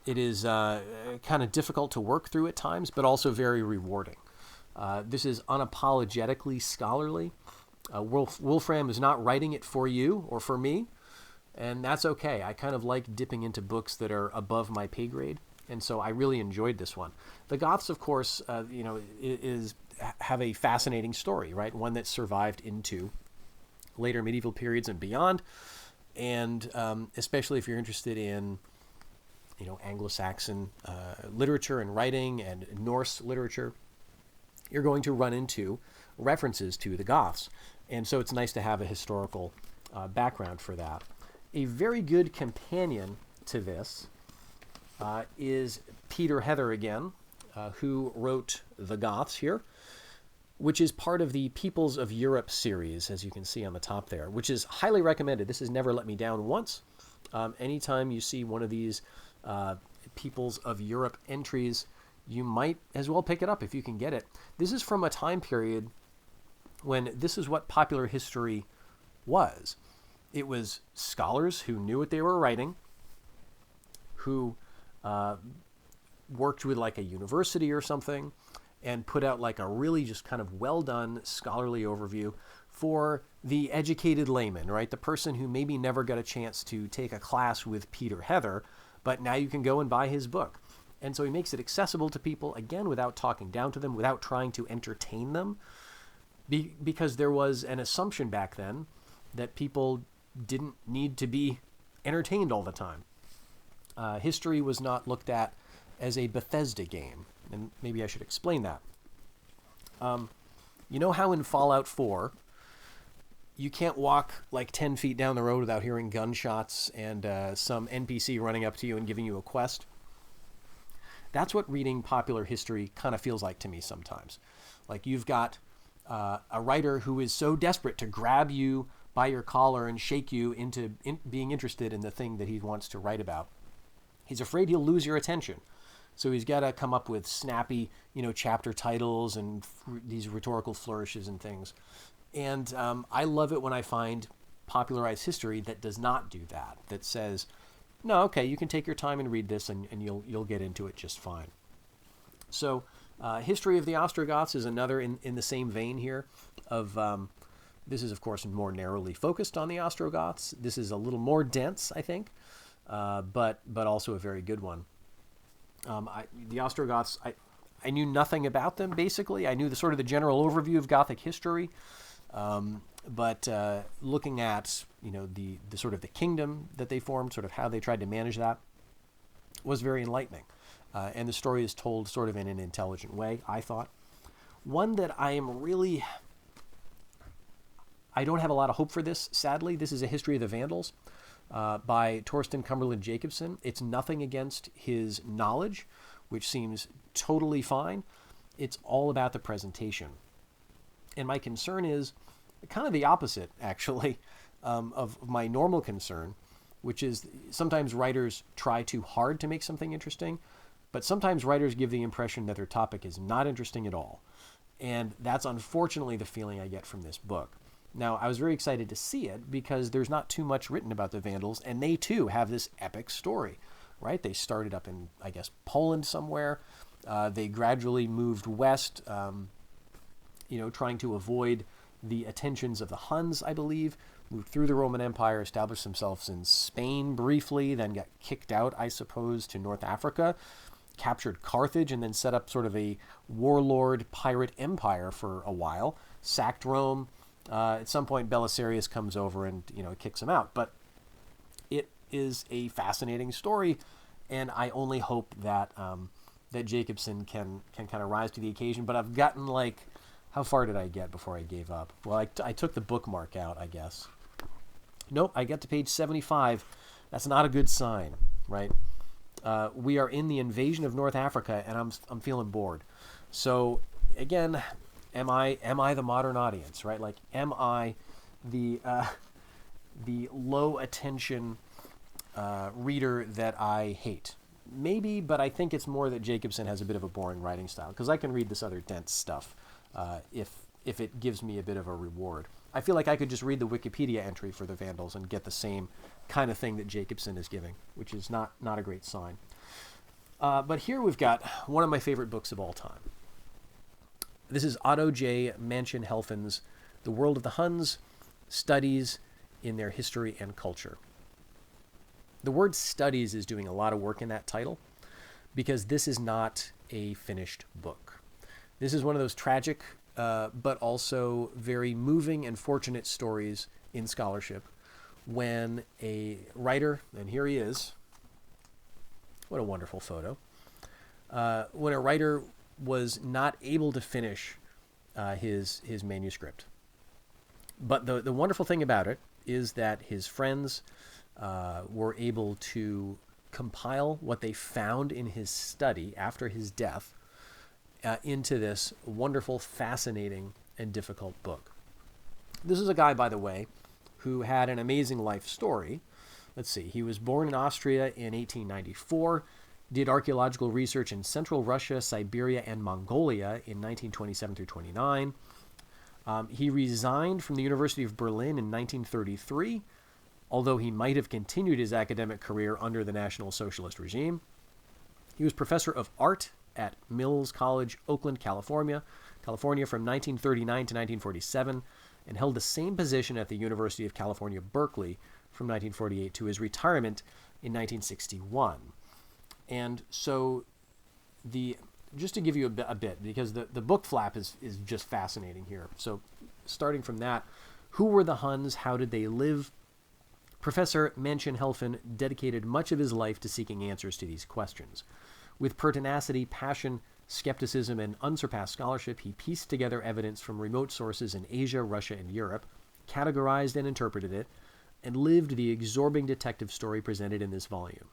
It is kind of difficult to work through at times, but also very rewarding. This is unapologetically scholarly. Wolfram is not writing it for you or for me, and that's okay. I kind of like dipping into books that are above my pay grade, and so I really enjoyed this one. The Goths, of course, have a fascinating story, right? One that survived into later medieval periods and beyond, and especially if you're interested in, Anglo-Saxon literature and writing and Norse literature, you're going to run into references to the Goths. And so it's nice to have a historical background for that. A very good companion to this is Peter Heather again, who wrote The Goths here, which is part of the Peoples of Europe series, as you can see on the top there, which is highly recommended. This has never let me down once. Anytime you see one of these Peoples of Europe entries, you might as well pick it up if you can get it. This is from a time period when this is what popular history was. It was scholars who knew what they were writing, who worked with like a university or something, and put out like a really just kind of well-done scholarly overview for the educated layman, right? The person who maybe never got a chance to take a class with Peter Heather, but now you can go and buy his book. And so he makes it accessible to people, again, without talking down to them, without trying to entertain them, because there was an assumption back then that people didn't need to be entertained all the time. History was not looked at as a Bethesda game, and maybe I should explain that. You know how in Fallout 4, you can't walk like 10 feet down the road without hearing gunshots and some NPC running up to you and giving you a quest? That's what reading popular history kind of feels like to me sometimes. Like you've got a writer who is so desperate to grab you by your collar and shake you into being interested in the thing that he wants to write about. He's afraid he'll lose your attention. So he's got to come up with snappy, chapter titles and these rhetorical flourishes and things. And I love it when I find popularized history that does not do that, that says, no, okay, you can take your time and read this, and you'll get into it just fine. So, History of the Ostrogoths is another in the same vein here. This is, of course, more narrowly focused on the Ostrogoths. This is a little more dense, I think, but also a very good one. The Ostrogoths, I knew nothing about them, basically. I knew the general overview of Gothic history. But looking at the sort of the kingdom that they formed, sort of how they tried to manage that, was very enlightening. And the story is told sort of in an intelligent way, I thought. One that I don't have a lot of hope for this, sadly. This is A History of the Vandals by Torsten Cumberland Jacobson. It's nothing against his knowledge, which seems totally fine. It's all about the presentation. And my concern is kind of the opposite, actually, of my normal concern, which is sometimes writers try too hard to make something interesting, but sometimes writers give the impression that their topic is not interesting at all. And that's unfortunately the feeling I get from this book. Now, I was very excited to see it because there's not too much written about the Vandals, and they too have this epic story, right? They started up in, I guess, Poland somewhere. They gradually moved west, trying to avoid the attentions of the Huns, I believe, moved through the Roman Empire, established themselves in Spain briefly, then got kicked out, I suppose, to North Africa, captured Carthage, and then set up sort of a warlord pirate empire for a while, sacked Rome. At some point, Belisarius comes over and, kicks him out. But it is a fascinating story, and I only hope that that Jacobson can kind of rise to the occasion. But I've gotten like, how far did I get before I gave up? Well, I took the bookmark out, I guess. Nope, I got to page 75. That's not a good sign, right? We are in the invasion of North Africa, and I'm feeling bored. So again, am I the modern audience, right? Like, am I the low attention reader that I hate? Maybe, but I think it's more that Jacobson has a bit of a boring writing style, because I can read this other dense stuff if it gives me a bit of a reward. I feel like I could just read the Wikipedia entry for the Vandals and get the same kind of thing that Jacobson is giving, which is not a great sign. But here we've got one of my favorite books of all time. This is Otto J. Mansion-Helfen's The World of the Huns, Studies in Their History and Culture. The word studies is doing a lot of work in that title, because this is not a finished book. This is one of those tragic but also very moving and fortunate stories in scholarship when a writer, and here he is, what a wonderful photo, when a writer was not able to finish his manuscript. But the wonderful thing about it is that his friends were able to compile what they found in his study after his death into this wonderful, fascinating, and difficult book. This is a guy, by the way, who had an amazing life story. Let's see, he was born in Austria in 1894, did archaeological research in Central Russia, Siberia, and Mongolia in 1927 through 29. He resigned from the University of Berlin in 1933, although he might have continued his academic career under the National Socialist regime. He was professor of art at Mills College, Oakland, California from 1939 to 1947, and held the same position at the University of California, Berkeley from 1948 to his retirement in 1961. And so just to give you a bit, because the book flap is just fascinating here. So starting from that, who were the Huns? How did they live? Professor Mansion-Helfen dedicated much of his life to seeking answers to these questions. With pertinacity, passion, skepticism, and unsurpassed scholarship, he pieced together evidence from remote sources in Asia, Russia, and Europe, categorized and interpreted it, and lived the absorbing detective story presented in this volume.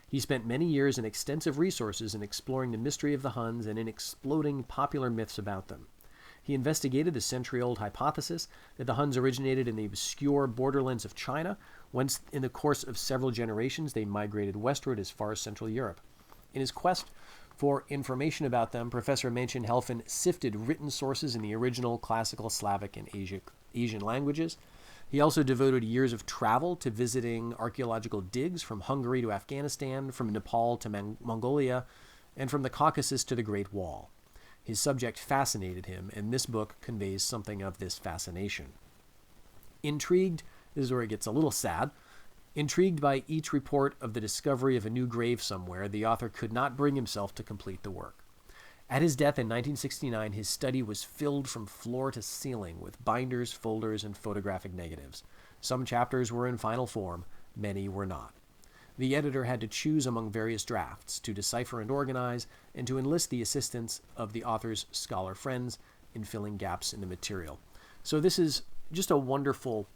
He spent many years and extensive resources in exploring the mystery of the Huns and in exploding popular myths about them. He investigated the century-old hypothesis that the Huns originated in the obscure borderlands of China, whence in the course of several generations they migrated westward as far as Central Europe. In his quest for information about them, Professor Mansion-Helfen sifted written sources in the original classical Slavic and Asian languages. He also devoted years of travel to visiting archaeological digs from Hungary to Afghanistan, from Nepal to Mongolia, and from the Caucasus to the Great Wall. His subject fascinated him, and this book conveys something of this fascination. Intrigued, this is where it gets a little sad, intrigued by each report of the discovery of a new grave somewhere, the author could not bring himself to complete the work. At his death in 1969, his study was filled from floor to ceiling with binders, folders, and photographic negatives. Some chapters were in final form, many were not. The editor had to choose among various drafts to decipher and organize, and to enlist the assistance of the author's scholar friends in filling gaps in the material. So this is just a wonderful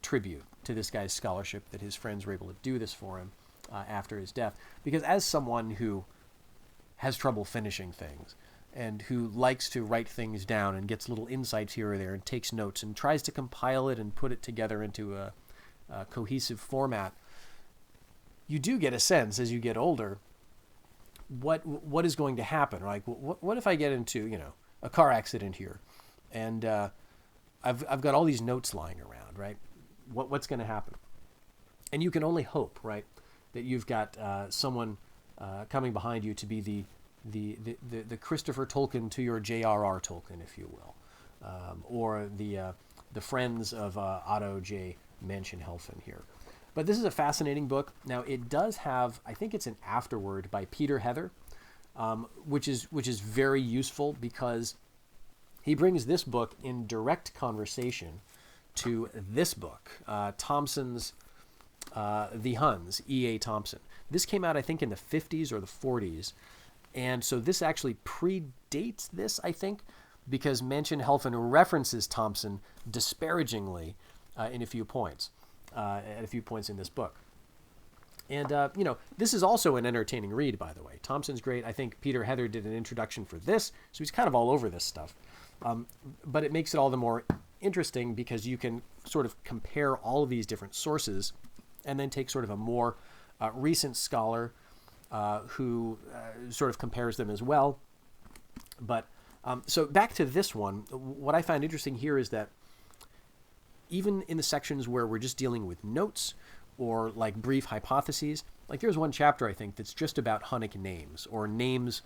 tribute to this guy's scholarship, that his friends were able to do this for him after his death. Because as someone who has trouble finishing things and who likes to write things down and gets little insights here or there and takes notes and tries to compile it and put it together into a cohesive format, you do get a sense as you get older what is going to happen. Like, what if I get into a car accident here, and I've got all these notes lying around, right? What's going to happen? And you can only hope, right, that you've got someone coming behind you to be the Christopher Tolkien to your J.R.R. Tolkien, if you will, or the friends of Otto J. Mansion-Helfen here. But this is a fascinating book. Now, it does have, I think it's an afterword by Peter Heather, which is very useful, because he brings this book in direct conversation to this book, Thompson's The Huns, E.A. Thompson. This came out, I think, in the 50s or the 40s, And so this actually predates this, I think, because Mansion-Helfen references Thompson disparagingly in a few points, at a few points in this book. And, this is also an entertaining read, by the way. Thompson's great. I think Peter Heather did an introduction for this, so he's kind of all over this stuff. But it makes it all the more interesting because you can sort of compare all of these different sources and then take sort of a more recent scholar who sort of compares them as well. But so back to this one, what I find interesting here is that even in the sections where we're just dealing with notes or like brief hypotheses, like there's one chapter, I think, that's just about Hunnic names or names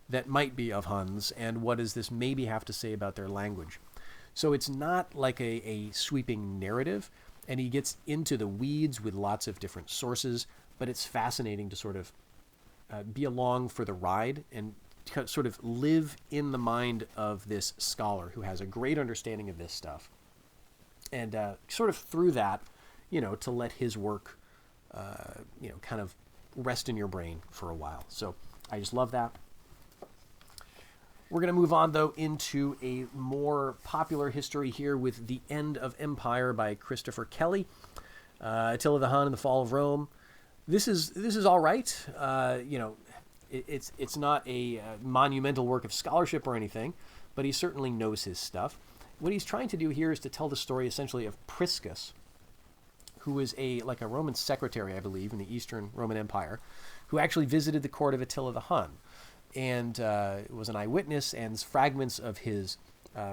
that might be of Huns and what does this maybe have to say about their language. So it's not like a sweeping narrative, and he gets into the weeds with lots of different sources, but it's fascinating to sort of be along for the ride and sort of live in the mind of this scholar who has a great understanding of this stuff. And sort of through that, to let his work, kind of rest in your brain for a while. So I just love that. We're going to move on, though, into a more popular history here with The End of Empire by Christopher Kelly. Attila the Hun and the Fall of Rome. This is all right. It's not a monumental work of scholarship or anything, but he certainly knows his stuff. What he's trying to do here is to tell the story essentially of Priscus, who was a Roman secretary, I believe, in the Eastern Roman Empire, who actually visited the court of Attila the Hun and was an eyewitness, and fragments of his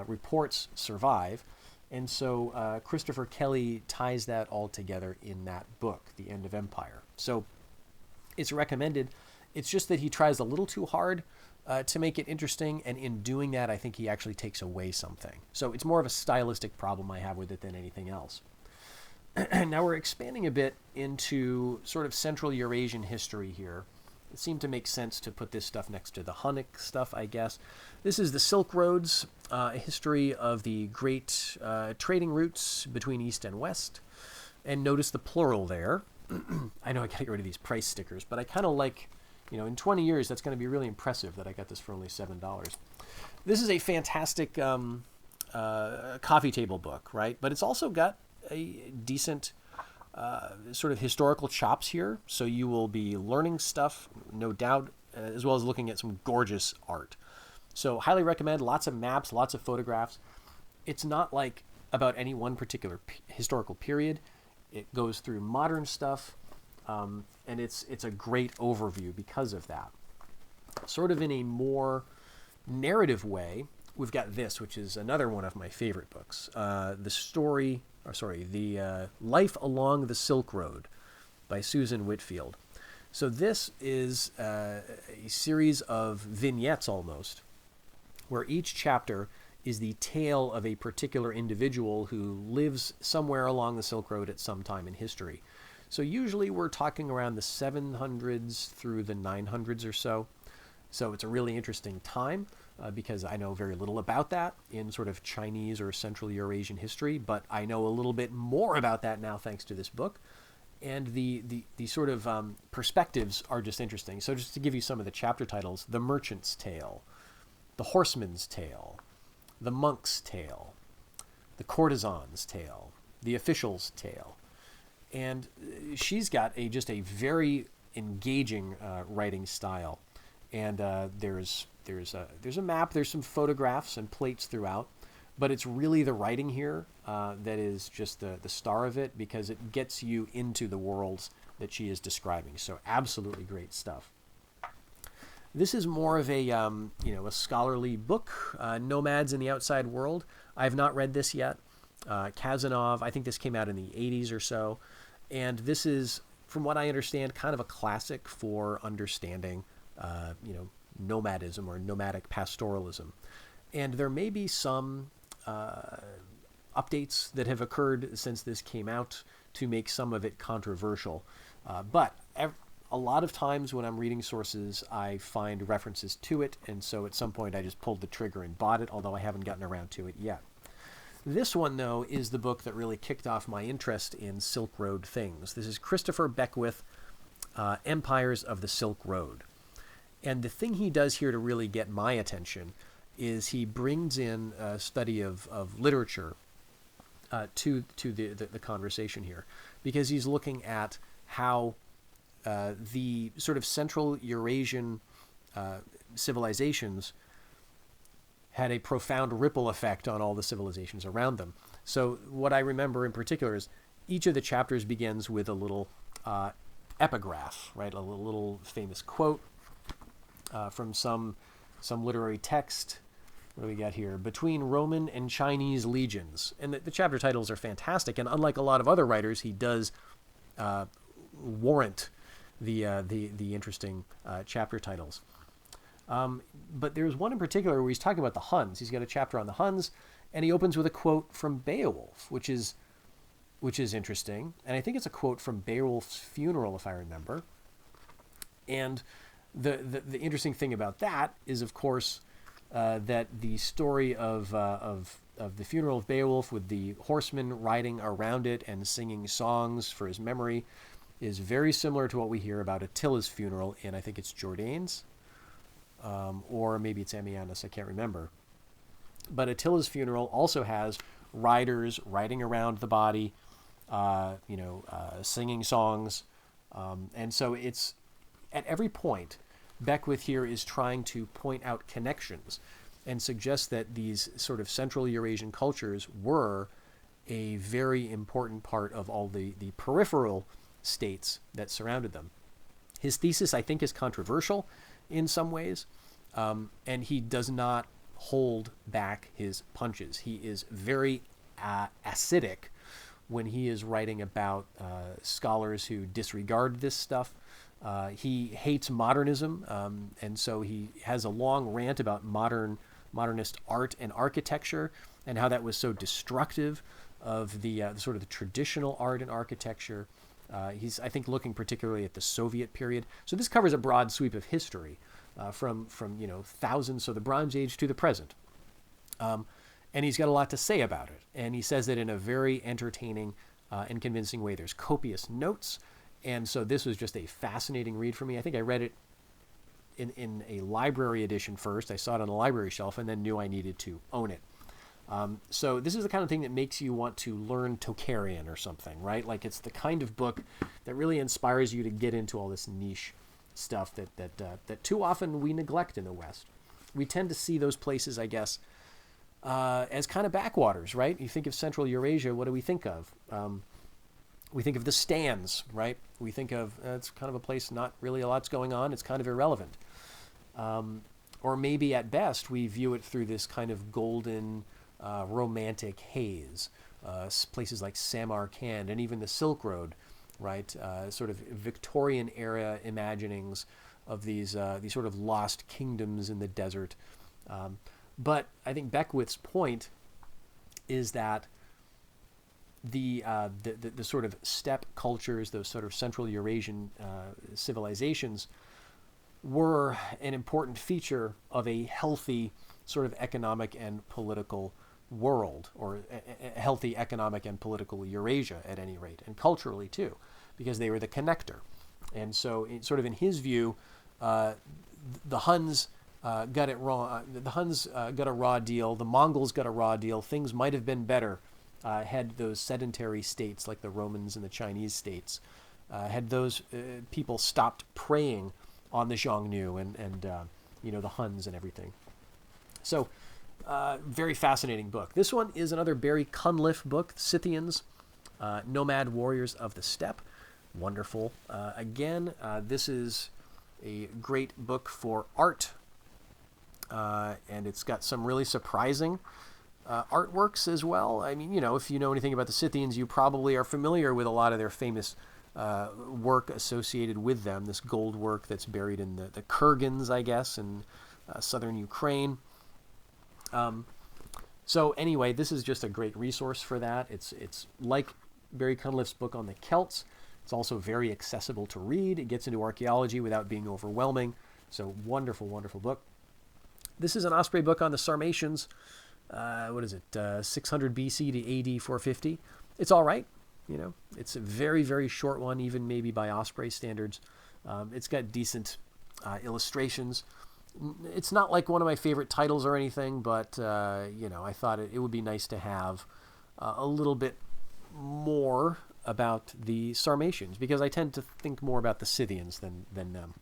reports survive. And so Christopher Kelly ties that all together in that book, The End of Empire. So it's recommended. It's just that he tries a little too hard to make it interesting, and in doing that, I think he actually takes away something. So it's more of a stylistic problem I have with it than anything else. Now we're expanding a bit into sort of Central Eurasian history here. It seemed to make sense to put this stuff next to the Hunnic stuff, I guess. This is the Silk Roads, a history of the great trading routes between East and West. And notice the plural there. I know I gotta get rid of these price stickers, but I kind of like, in 20 years, that's going to be really impressive that I got this for only $7. This is a fantastic coffee table book, right? But it's also got a decent sort of historical chops here, so you will be learning stuff, no doubt, as well as looking at some gorgeous art. So highly recommend. Lots of maps, lots of photographs. It's not like about any one particular historical period. It goes through modern stuff, and it's a great overview because of that. Sort of in a more narrative way, we've got this, which is another one of my favorite books, The Life Along the Silk Road by Susan Whitfield. So this is a series of vignettes almost, where each chapter is the tale of a particular individual who lives somewhere along the Silk Road at some time in history. So usually we're talking around the 700s through the 900s or so. So it's a really interesting time because I know very little about that in sort of Chinese or Central Eurasian history, but I know a little bit more about that now thanks to this book. And the sort of perspectives are just interesting. So just to give you some of the chapter titles: The Merchant's Tale, The Horseman's Tale, The Monk's Tale, The Courtesan's Tale, The Official's Tale. And she's got just a very engaging writing style. And there's a map, there's some photographs and plates throughout, but it's really the writing here that is just the star of it, because it gets you into the worlds that she is describing. So absolutely great stuff. This is more of a a scholarly book, Nomads in the Outside World. I have not read this yet. Kazanov, I think this came out in the 80s or so, and this is, from what I understand, kind of a classic for understanding nomadism or nomadic pastoralism. And there may be some updates that have occurred since this came out to make some of it controversial. But a lot of times when I'm reading sources, I find references to it, and so at some point I just pulled the trigger and bought it, although I haven't gotten around to it yet. This one, though, is the book that really kicked off my interest in Silk Road things. This is Christopher Beckwith, Empires of the Silk Road. And the thing he does here to really get my attention is he brings in a study of literature to the conversation here, because he's looking at how the sort of Central Eurasian civilizations had a profound ripple effect on all the civilizations around them. So what I remember in particular is each of the chapters begins with a little epigraph, right? A little famous quote from some literary text. What do we got here? Between Roman and Chinese legions. And the chapter titles are fantastic. And unlike a lot of other writers, he does warrant the interesting chapter titles. But there's one in particular where he's talking about the Huns. He's got a chapter on the Huns, and he opens with a quote from Beowulf, which is interesting. And I think it's a quote from Beowulf's funeral, if I remember. And the interesting thing about that is, of course, that the story of the funeral of Beowulf, with the horsemen riding around it and singing songs for his memory, is very similar to what we hear about Attila's funeral in, I think it's Jordanes, or maybe it's Ammianus, I can't remember. But Attila's funeral also has riders riding around the body, singing songs. And so it's, at every point, Beckwith here is trying to point out connections and suggest that these sort of Central Eurasian cultures were a very important part of all the peripheral states that surrounded them. His thesis, I think, is controversial in some ways, and he does not hold back his punches. He is very acidic when he is writing about scholars who disregard this stuff. He hates modernism, and so he has a long rant about modernist art and architecture and how that was so destructive of the sort of the traditional art and architecture. He's, I think, looking particularly at the Soviet period. So this covers a broad sweep of history from thousands, so the Bronze Age to the present. And he's got a lot to say about it. And he says it in a very entertaining and convincing way. There's copious notes. And so this was just a fascinating read for me. I think I read it in a library edition first. I saw it on a library shelf and then knew I needed to own it. So this is the kind of thing that makes you want to learn Tocharian or something, right? Like, it's the kind of book that really inspires you to get into all this niche stuff that too often we neglect in the West. We tend to see those places, I guess, as kind of backwaters, right? You think of Central Eurasia, what do we think of? We think of the stands, right? We think of, it's kind of a place not really a lot's going on. It's kind of irrelevant. Or maybe at best we view it through this kind of golden, romantic haze. Places like Samarkand and even the Silk Road, right? Sort of Victorian era imaginings of these sort of lost kingdoms in the desert. But I think Beckwith's point is that the sort of steppe cultures, those sort of Central Eurasian civilizations, were an important feature of a healthy sort of economic and political world, or a healthy economic and political Eurasia at any rate, and culturally too, because they were the connector. And so, sort of in his view, the Huns got it wrong. The Huns got a raw deal. The Mongols got a raw deal. Things might have been better had those sedentary states like the Romans and the Chinese states, had those people stopped preying on the Xiongnu and the Huns and everything. So, very fascinating book. This one is another Barry Cunliffe book, Scythians, Nomad Warriors of the Steppe. Wonderful. Again, this is a great book for art, and it's got some really surprising artworks as well. I mean, if you know anything about the Scythians, you probably are familiar with a lot of their famous work associated with them, this gold work that's buried in the Kurgans, I guess, in southern Ukraine. So anyway, this is just a great resource for that. It's like Barry Cunliffe's book on the Celts. It's also very accessible to read. It gets into archaeology without being overwhelming. So wonderful, wonderful book. This is an Osprey book on the Sarmatians. 600 BC to AD 450. It's all right. It's a very, very short one, even maybe by Osprey standards. It's got decent illustrations. It's not like one of my favorite titles or anything, but I thought it would be nice to have a little bit more about the Sarmatians, because I tend to think more about the Scythians than them.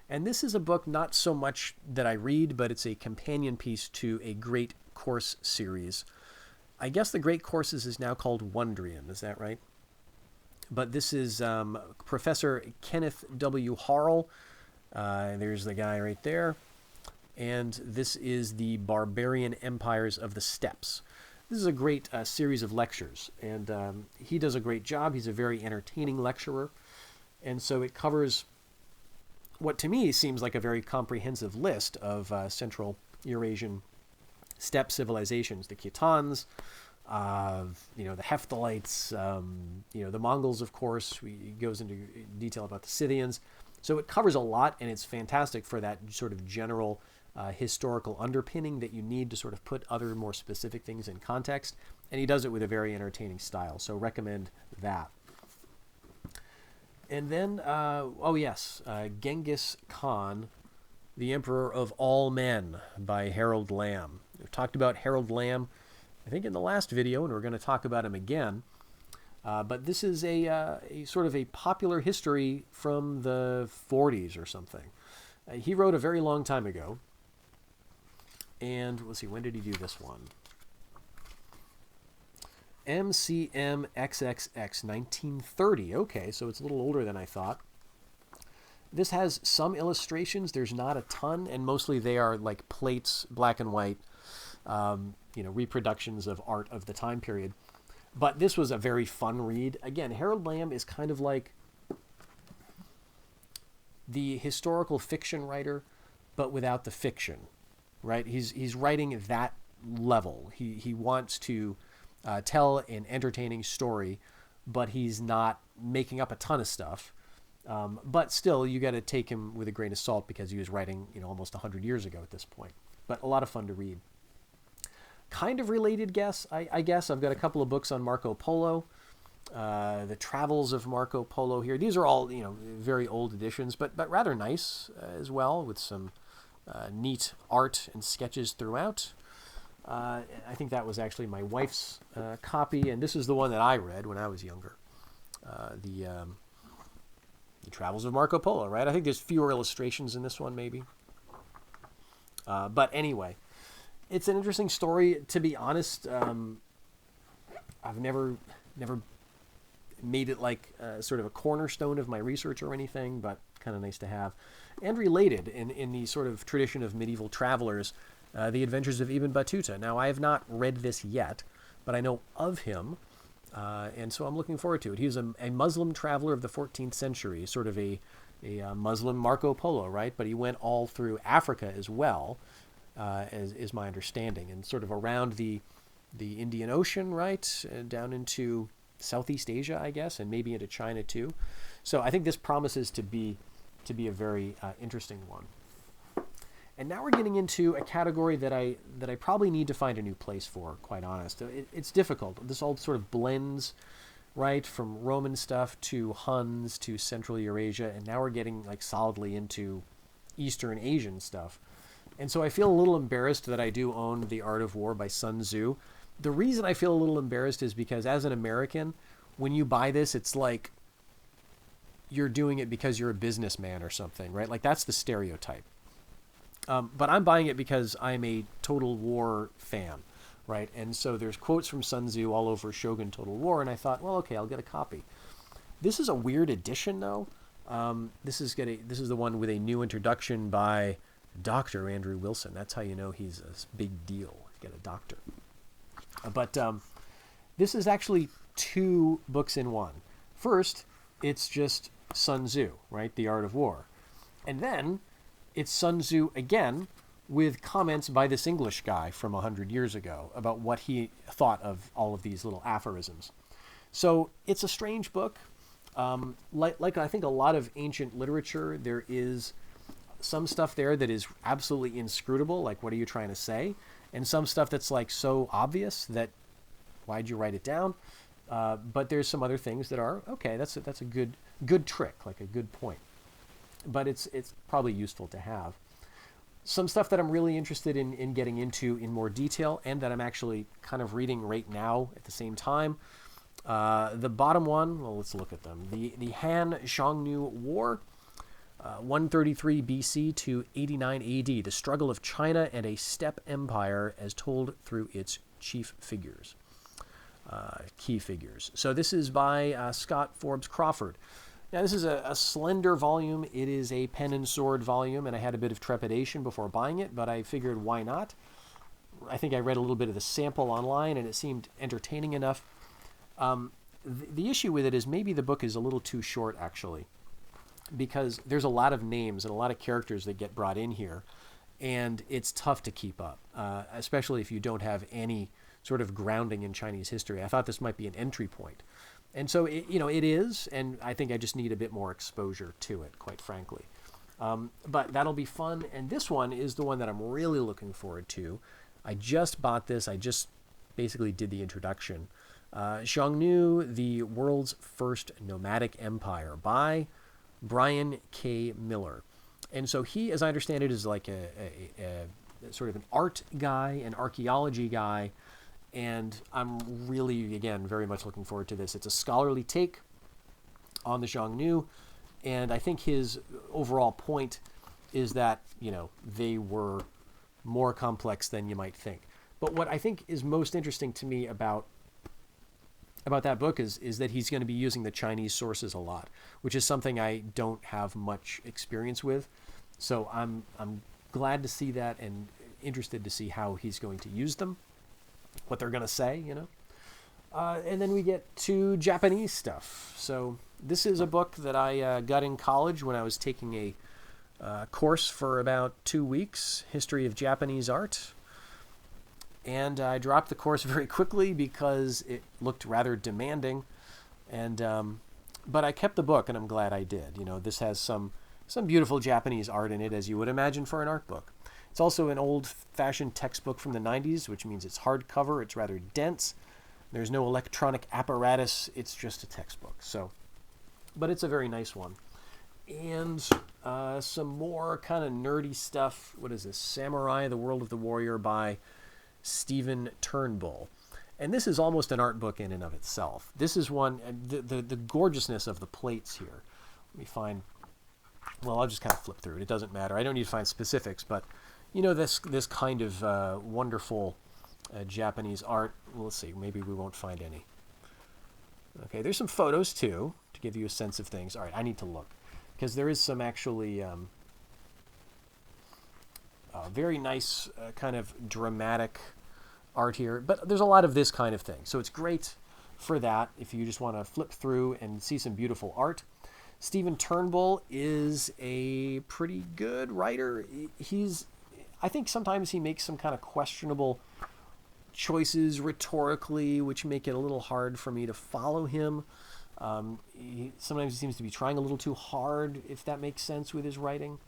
And this is a book not so much that I read, but it's a companion piece to a Great Course series. I guess the Great Courses is now called Wondrian, is that right? But this is Professor Kenneth W. Harrell. There's the guy right there. And this is the Barbarian Empires of the Steppes. This is a great series of lectures, and he does a great job. He's a very entertaining lecturer, and so it covers what to me seems like a very comprehensive list of Central Eurasian steppe civilizations: the Khitans, the Hephthalites, the Mongols, of course. He goes into detail about the Scythians. So it covers a lot, and it's fantastic for that sort of general historical underpinning that you need to sort of put other more specific things in context. And he does it with a very entertaining style, so recommend that. And then, Genghis Khan, the Emperor of All Men by Harold Lamb. We've talked about Harold Lamb, I think, in the last video, and we're going to talk about him again. But this is a sort of a popular history from the 40s or something. He wrote a very long time ago. And let's see, when did he do this one? MCMXXX 1930. Okay, so it's a little older than I thought. This has some illustrations. There's not a ton, and mostly they are like plates, black and white, reproductions of art of the time period. But this was a very fun read. Again, Harold Lamb is kind of like the historical fiction writer, but without the fiction, right? He's writing that level. He wants to tell an entertaining story, but he's not making up a ton of stuff. But still, you got to take him with a grain of salt because he was writing, almost 100 years ago at this point. But a lot of fun to read. Kind of related, I guess. I've got a couple of books on Marco Polo. The Travels of Marco Polo here. These are all, very old editions, but rather nice as well, with some neat art and sketches throughout. I think that was actually my wife's copy, and this is the one that I read when I was younger. The Travels of Marco Polo, right? I think there's fewer illustrations in this one, maybe. But anyway, it's an interesting story. To be honest, I've never made it like sort of a cornerstone of my research or anything, but kind of nice to have. And related in the sort of tradition of medieval travelers, The Adventures of Ibn Battuta. Now, I have not read this yet, but I know of him, and so I'm looking forward to it. He was a Muslim traveler of the 14th century, sort of a Muslim Marco Polo, right? But he went all through Africa as well, as is my understanding, and sort of around the Indian Ocean, right, and down into Southeast Asia, I guess, and maybe into China too. So I think this promises to be a very interesting one. And now we're getting into a category that I probably need to find a new place for, quite honest. It's difficult. This all sort of blends, right, from Roman stuff to Huns to Central Eurasia, and now we're getting like solidly into Eastern Asian stuff. And so I feel a little embarrassed that I do own The Art of War by Sun Tzu. The reason I feel a little embarrassed is because as an American, when you buy this, it's like you're doing it because you're a businessman or something, right? Like that's the stereotype. But I'm buying it because I'm a Total War fan, right? And so there's quotes from Sun Tzu all over Shogun Total War, and I thought, well, okay, I'll get a copy. This is a weird edition, though. This is the one with a new introduction by Dr. Andrew Wilson. That's how you know he's a big deal. Get a doctor. But this is actually two books in one. First, it's just Sun Tzu, right? The Art of War. And then it's Sun Tzu again with comments by this English guy from 100 years ago about what he thought of all of these little aphorisms. So it's a strange book. Like I think a lot of ancient literature, there is some stuff there that is absolutely inscrutable, like what are you trying to say? And some stuff that's like so obvious that why'd you write it down? But there's some other things that are, okay, that's a good trick, like a good point. but it's probably useful to have. Some stuff that I'm really interested in getting into in more detail, and that I'm actually kind of reading right now at the same time. The bottom one, well, let's look at them. The Han Xiongnu War, 133 BC to 89 AD, the struggle of China and a steppe empire as told through its chief figures, key figures. So this is by Scott Forbes Crawford. Now, this is a slender volume. It is a pen and sword volume, and I had a bit of trepidation before buying it, but I figured why not? I think I read a little bit of the sample online, and it seemed entertaining enough. The issue with it is maybe the book is a little too short, actually, because there's a lot of names and a lot of characters that get brought in here, and it's tough to keep up, especially if you don't have any sort of grounding in Chinese history. I thought this might be an entry point. And so, it is, and I think I just need a bit more exposure to it, quite frankly. But that'll be fun, and this one is the one that I'm really looking forward to. I just bought this. I just basically did the introduction. Xiongnu, the World's First Nomadic Empire, by Brian K. Miller. And so he, as I understand it, is like a sort of an art guy, an archaeology guy, and I'm really, again, very much looking forward to this. It's a scholarly take on the Xiongnu, and I think his overall point is that, they were more complex than you might think. But what I think is most interesting to me about that book is that he's going to be using the Chinese sources a lot, which is something I don't have much experience with. So I'm glad to see that and interested to see how he's going to use them, what they're going to say, And then we get to Japanese stuff. So this is a book that I got in college when I was taking a course for about 2 weeks, History of Japanese Art. And I dropped the course very quickly because it looked rather demanding. But I kept the book, and I'm glad I did. This has some beautiful Japanese art in it, as you would imagine for an art book. It's also an old-fashioned textbook from the 90s, which means it's hardcover. It's rather dense. There's no electronic apparatus. It's just a textbook. But it's a very nice one. And some more kind of nerdy stuff. What is this? Samurai, the World of the Warrior by Stephen Turnbull. And this is almost an art book in and of itself. This is one, the gorgeousness of the plates here. Let me find, well, I'll just kind of flip through it. It doesn't matter. I don't need to find specifics, but this kind of wonderful Japanese art. Let's see, maybe we won't find any. Okay, there's some photos too, to give you a sense of things. All right, I need to look, because there is some actually very nice kind of dramatic art here, but there's a lot of this kind of thing. So it's great for that if you just want to flip through and see some beautiful art. Stephen Turnbull is a pretty good writer. I think sometimes he makes some kind of questionable choices rhetorically, which make it a little hard for me to follow him. Sometimes he seems to be trying a little too hard, if that makes sense, with his writing.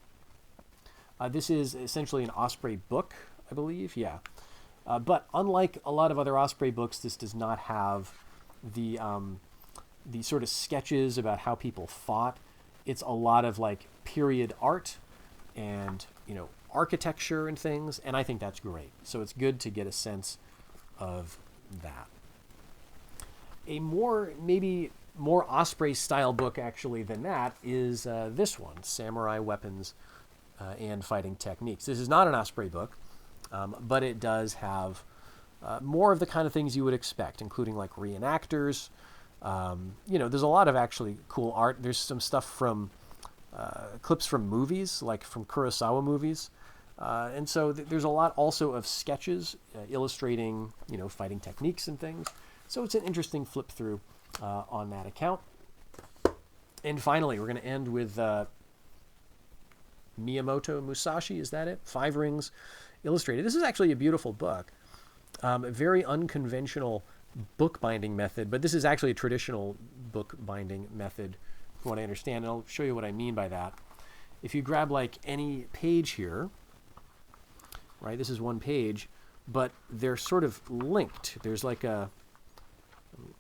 This is essentially an Osprey book, I believe. Yeah. But unlike a lot of other Osprey books, this does not have the sort of sketches about how people fought. It's a lot of like period art and, architecture and things, and I think that's great. So it's good to get a sense of that. A maybe more Osprey style book actually than that is this one, Samurai Weapons and Fighting Techniques. This is not an Osprey book, but it does have more of the kind of things you would expect, including like reenactors. There's a lot of actually cool art. There's some stuff from clips from movies, like from Kurosawa movies. And so there's a lot also of sketches illustrating, fighting techniques and things. So it's an interesting flip through on that account. And finally, we're going to end with Miyamoto Musashi. Is that it? 5 Rings Illustrated. This is actually a beautiful book. A very unconventional bookbinding method, but this is actually a traditional bookbinding method from what I understand, and I'll show you what I mean by that. If you grab like any page here, right, this is one page, but they're sort of linked. There's like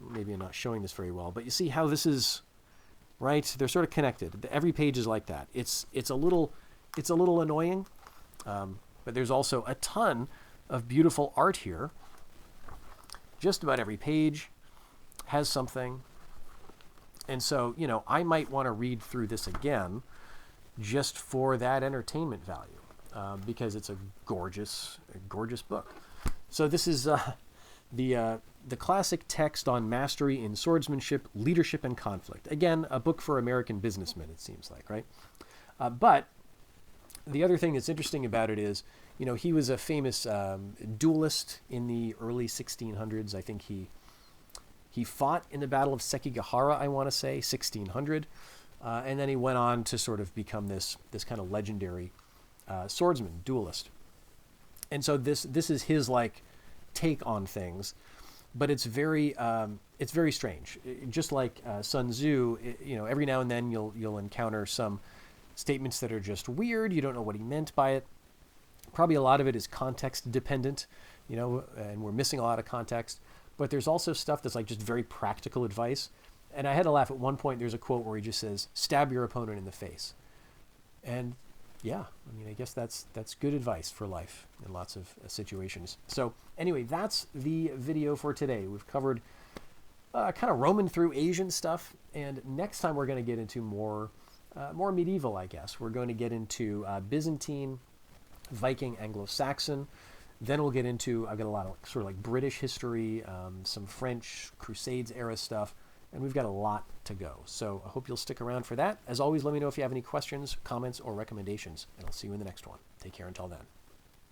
maybe I'm not showing this very well, but you see how this is right? They're sort of connected. Every page is like that. It's a little annoying, but there's also a ton of beautiful art here. Just about every page has something. And so, you know, I might want to read through this again just for that entertainment value, because it's a gorgeous book. So this is the classic text on mastery in swordsmanship, leadership, and conflict. Again, a book for American businessmen, it seems like, right? But the other thing that's interesting about it is, you know, he was a famous duelist in the early 1600s. I think he fought in the Battle of Sekigahara, I want to say, 1600. And then he went on to sort of become this kind of legendary swordsman, duelist. And so this is his like take on things, but it's very strange. Just like Sun Tzu, you know, every now and then you'll encounter some statements that are just weird. You don't know what he meant by it. Probably a lot of it is context dependent, you know, and we're missing a lot of context. But there's also stuff that's like just very practical advice. And I had to laugh at one point. There's a quote where he just says, "Stab your opponent in the face." And yeah, I mean, I guess that's good advice for life in lots of situations. So anyway, that's the video for today. We've covered kind of roaming through Asian stuff. And next time we're going to get into more medieval, I guess. We're going to get into Byzantine, Viking, Anglo-Saxon. Then we'll get into, I've got a lot of sort of like British history, some French Crusades era stuff, and we've got a lot to go. So I hope you'll stick around for that. As always, let me know if you have any questions, comments, or recommendations, and I'll see you in the next one. Take care until then.